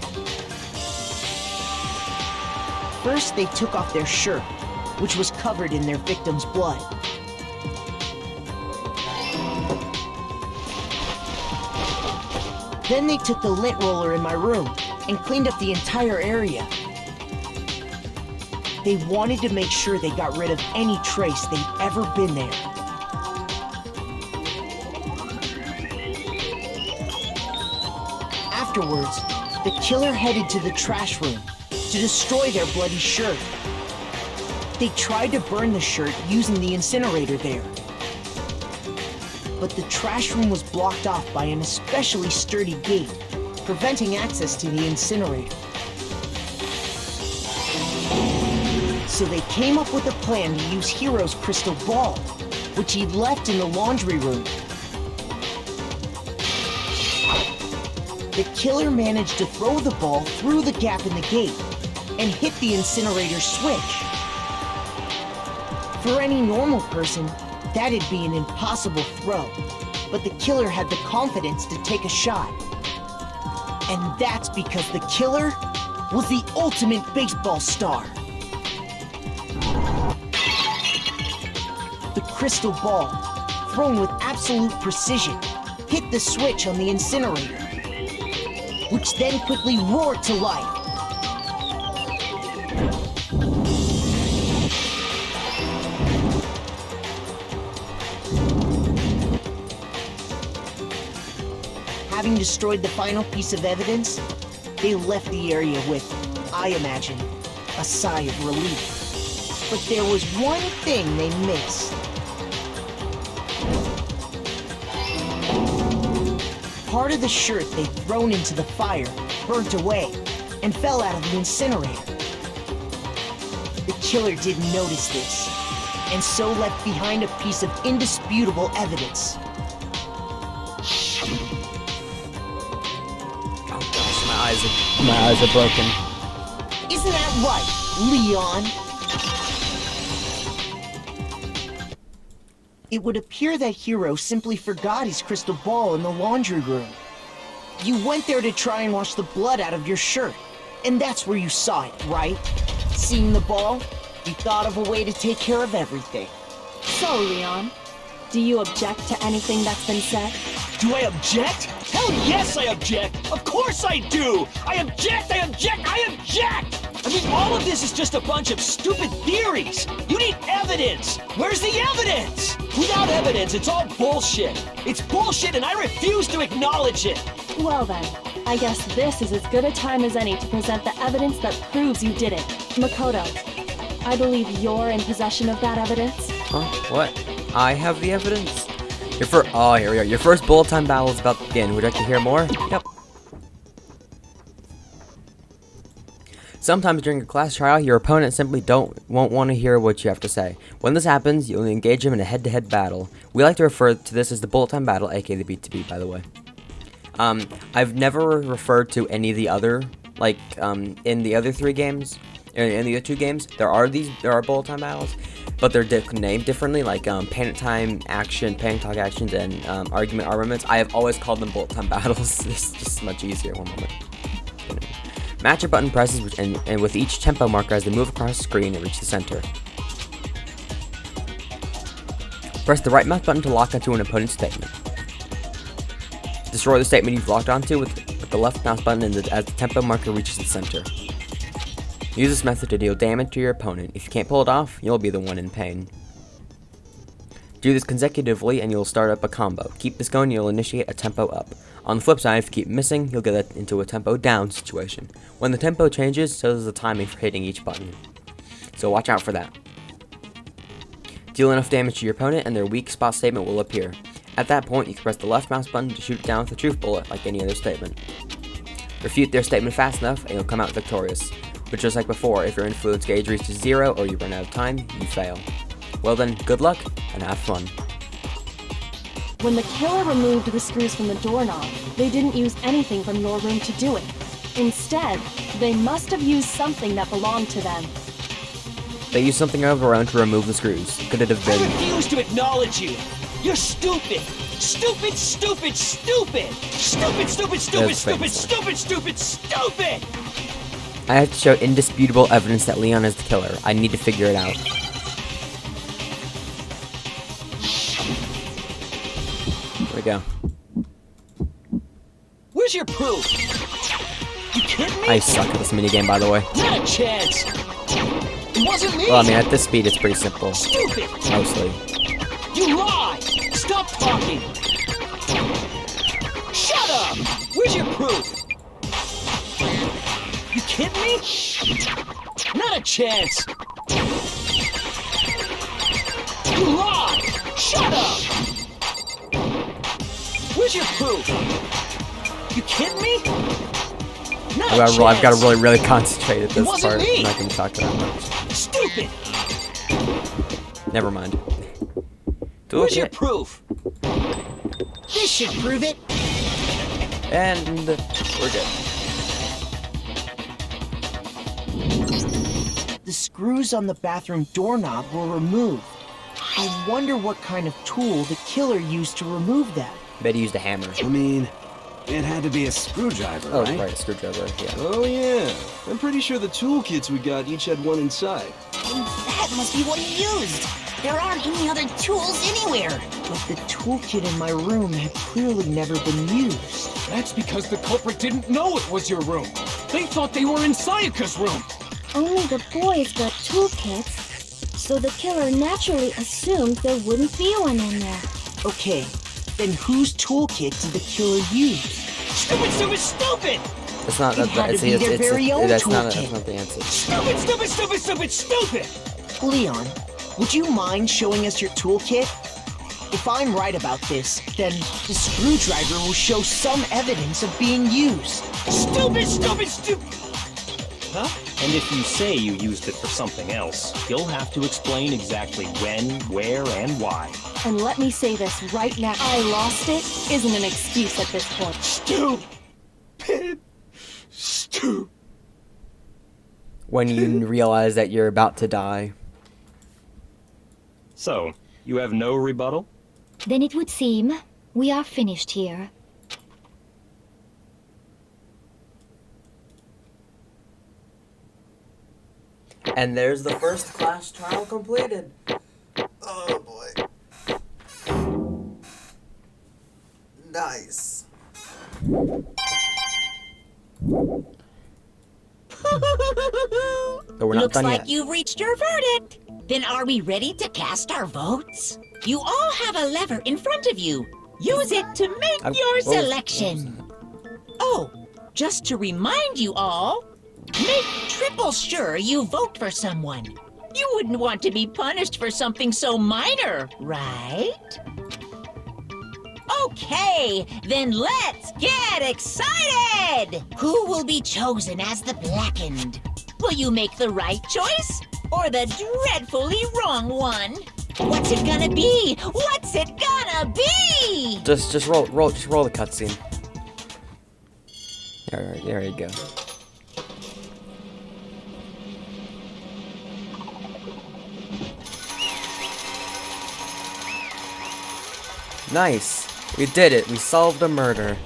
[SPEAKER 3] First, they took off their shirt, which was covered in their victim's blood. Then they took the lint roller in my room and cleaned up the entire area. They wanted to make sure they got rid of any trace they'd ever been there. Afterwards, the killer headed to the trash room to destroy their bloody shirt. They tried to burn the shirt using the incinerator there. But the trash room was blocked off by an especially sturdy gate, preventing access to the incinerator. So they came up with a plan to use Hiro's crystal ball, which he'd left in the laundry room. The killer managed to throw the ball through the gap in the gate and hit the incinerator switch. For any normal person, that'd be an impossible throw, but the killer had the confidence to take a shot. And that's because the killer was the ultimate baseball star. The crystal ball, thrown with absolute precision, hit the switch on the incinerator, which then quickly roared to life. Having destroyed the final piece of evidence, they left the area with, I imagine, a sigh of relief. But there was one thing they missed. Part of the shirt they'd thrown into the fire burnt away and fell out of the incinerator. The killer didn't notice this, and so left behind a piece of indisputable evidence.
[SPEAKER 1] My eyes are broken.
[SPEAKER 3] Isn't that right, Leon? It would appear that Hiro simply forgot his crystal ball in the laundry room. You went there to try and wash the blood out of your shirt, and that's where you saw it, right? Seeing the ball, you thought of a way to take care of everything.
[SPEAKER 5] So, Leon, do you object to anything that's been said?
[SPEAKER 10] Do I object? Hell yes, I object! Of course I do! I object! I object! I object! I mean, all of this is just a bunch of stupid theories! You need evidence! Where's the evidence? Without evidence, it's all bullshit! It's bullshit and I refuse to acknowledge it!
[SPEAKER 5] Well then, I guess this is as good a time as any to present the evidence that proves you did it. Makoto, I believe you're in possession of that evidence.
[SPEAKER 1] Huh? What? I have the evidence? Oh, here we are. Your first bullet time battle is about to begin. Would you like to hear more? Yep. Sometimes during a class trial, your opponent simply won't want to hear what you have to say. When this happens, you'll engage them in a head-to-head battle. We like to refer to this as the bullet time battle, aka the beat-to-beat, by the way. I've never referred to any of the other like in the other 3 games, in the other 2 games, there are bullet time battles, but they're named differently, like panic time action, panic talk actions, and argument armaments. I have always called them bullet time battles. It's just much easier. One moment. Match your button presses, and with each tempo marker as they move across the screen and reach the center. Press the right mouse button to lock onto an opponent's statement. Destroy the statement you've locked onto with the left mouse button as the tempo marker reaches the center. Use this method to deal damage to your opponent. If you can't pull it off, you'll be the one in pain. Do this consecutively and you'll start up a combo. Keep this going, you'll initiate a tempo up. On the flip side, if you keep missing, you'll get into a tempo down situation. When the tempo changes, so does the timing for hitting each button. So watch out for that. Deal enough damage to your opponent and their weak spot statement will appear. At that point, you can press the left mouse button to shoot it down with a truth bullet like any other statement. Refute their statement fast enough and you'll come out victorious. But just like before, if your influence gauge reaches 0 or you run out of time, you fail. Well then, good luck and have fun.
[SPEAKER 5] When the killer removed the screws from the doorknob, they didn't use anything from your room to do it. Instead, they must have used something that belonged to them.
[SPEAKER 1] They used something of their own to remove the screws. Could it have been...
[SPEAKER 10] I refuse to acknowledge you! You're stupid! Stupid, stupid, stupid! Stupid, stupid, stupid, stupid, stupid, stupid, stupid!
[SPEAKER 1] I have to show indisputable evidence that Leon is the killer. I need to figure it out. There we go.
[SPEAKER 10] Where's your proof? You kidding me?
[SPEAKER 1] I suck at this minigame, by the way.
[SPEAKER 10] Not a chance! It wasn't me!
[SPEAKER 1] Well, I mean, at this speed, it's pretty simple.
[SPEAKER 10] Stupid!
[SPEAKER 1] Mostly.
[SPEAKER 10] You lie! Stop talking! Shut up! Where's your proof? You kidding me? Not a chance! You lie! Shut up! Where's your proof? You kidding me? Not a chance!
[SPEAKER 1] I've got to really concentrate at this part.
[SPEAKER 10] Me.
[SPEAKER 1] I'm not going to talk that much.
[SPEAKER 10] Stupid!
[SPEAKER 1] Never mind.
[SPEAKER 10] Where's your proof?
[SPEAKER 2] This should prove it.
[SPEAKER 1] And we're good.
[SPEAKER 3] The screws on the bathroom doorknob were removed. I wonder what kind of tool the killer used to remove them.
[SPEAKER 1] Bet he used a hammer.
[SPEAKER 12] I mean, it had to be a screwdriver,
[SPEAKER 1] Oh,
[SPEAKER 12] right?
[SPEAKER 1] right, a screwdriver, yeah.
[SPEAKER 8] Oh, yeah. I'm pretty sure the toolkits we got each had one inside.
[SPEAKER 2] That must be what he used. There aren't any other tools anywhere.
[SPEAKER 3] But the toolkit in my room had clearly never been used.
[SPEAKER 4] That's because the culprit didn't know it was your room. They thought they were in Sayaka's room.
[SPEAKER 6] Only the boys got toolkits, so the killer naturally assumed there wouldn't be one in there.
[SPEAKER 3] Okay, then whose toolkit did the killer use?
[SPEAKER 10] Stupid, stupid, stupid!
[SPEAKER 1] That's not
[SPEAKER 3] It had to be their very own
[SPEAKER 1] that's not
[SPEAKER 3] toolkit.
[SPEAKER 1] the answer.
[SPEAKER 10] Stupid, stupid, stupid, stupid, stupid!
[SPEAKER 3] Leon, would you mind showing us your toolkit? If I'm right about this, then the screwdriver will show some evidence of being used.
[SPEAKER 10] Stupid, stupid, stupid! Huh?
[SPEAKER 7] And if you say you used it for something else, you'll have to explain exactly when, where, and why.
[SPEAKER 5] And let me say this right now. I lost it isn't an excuse at this point.
[SPEAKER 10] Stupid! Stupid!
[SPEAKER 1] When you realize that you're about to die.
[SPEAKER 7] So, you have no rebuttal?
[SPEAKER 14] Then it would seem we are finished here.
[SPEAKER 1] And there's the first class trial completed. Oh boy. Nice. But we're not
[SPEAKER 2] Looks
[SPEAKER 1] done
[SPEAKER 2] like
[SPEAKER 1] yet.
[SPEAKER 2] you've reached your verdict. Then are we ready to cast our votes? You all have a lever in front of you. Use it to make your selection. Oh, just to remind you all, make triple sure you vote for someone. You wouldn't want to be punished for something so minor, right? Okay, then let's get excited! Who will be chosen as the Blackened? Will you make the right choice or the dreadfully wrong one? What's it gonna be? What's it gonna be?
[SPEAKER 1] Just roll the cutscene. There you go. Nice. We did it. We solved a murder.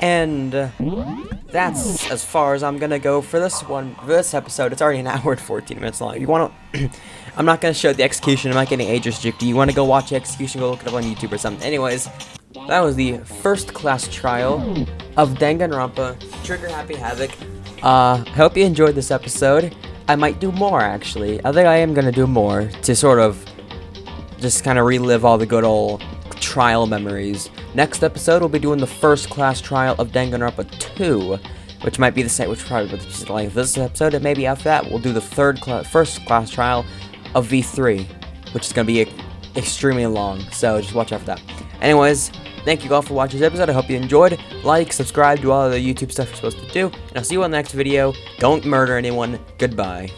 [SPEAKER 1] And that's as far as I'm gonna go for this episode. It's already an hour and 14 minutes long. You wanna I'm not gonna show the execution, I'm not getting age restricted. You wanna go watch the execution, go look it up on YouTube or something. Anyways, that was the first class trial of Danganronpa Trigger Happy Havoc. I hope you enjoyed this episode. I might do more, actually. I think I am gonna do more to sort of just kind of relive all the good old trial memories. Next episode, we'll be doing the first class trial of Danganronpa 2, which might be the same, which probably was like this episode, and maybe after that, we'll do the first class trial of V3, which is gonna be extremely long, so just watch out for that. Anyways, thank you all for watching this episode. I hope you enjoyed. Like, subscribe, do all the YouTube stuff you're supposed to do, and I'll see you on the next video. Don't murder anyone. Goodbye.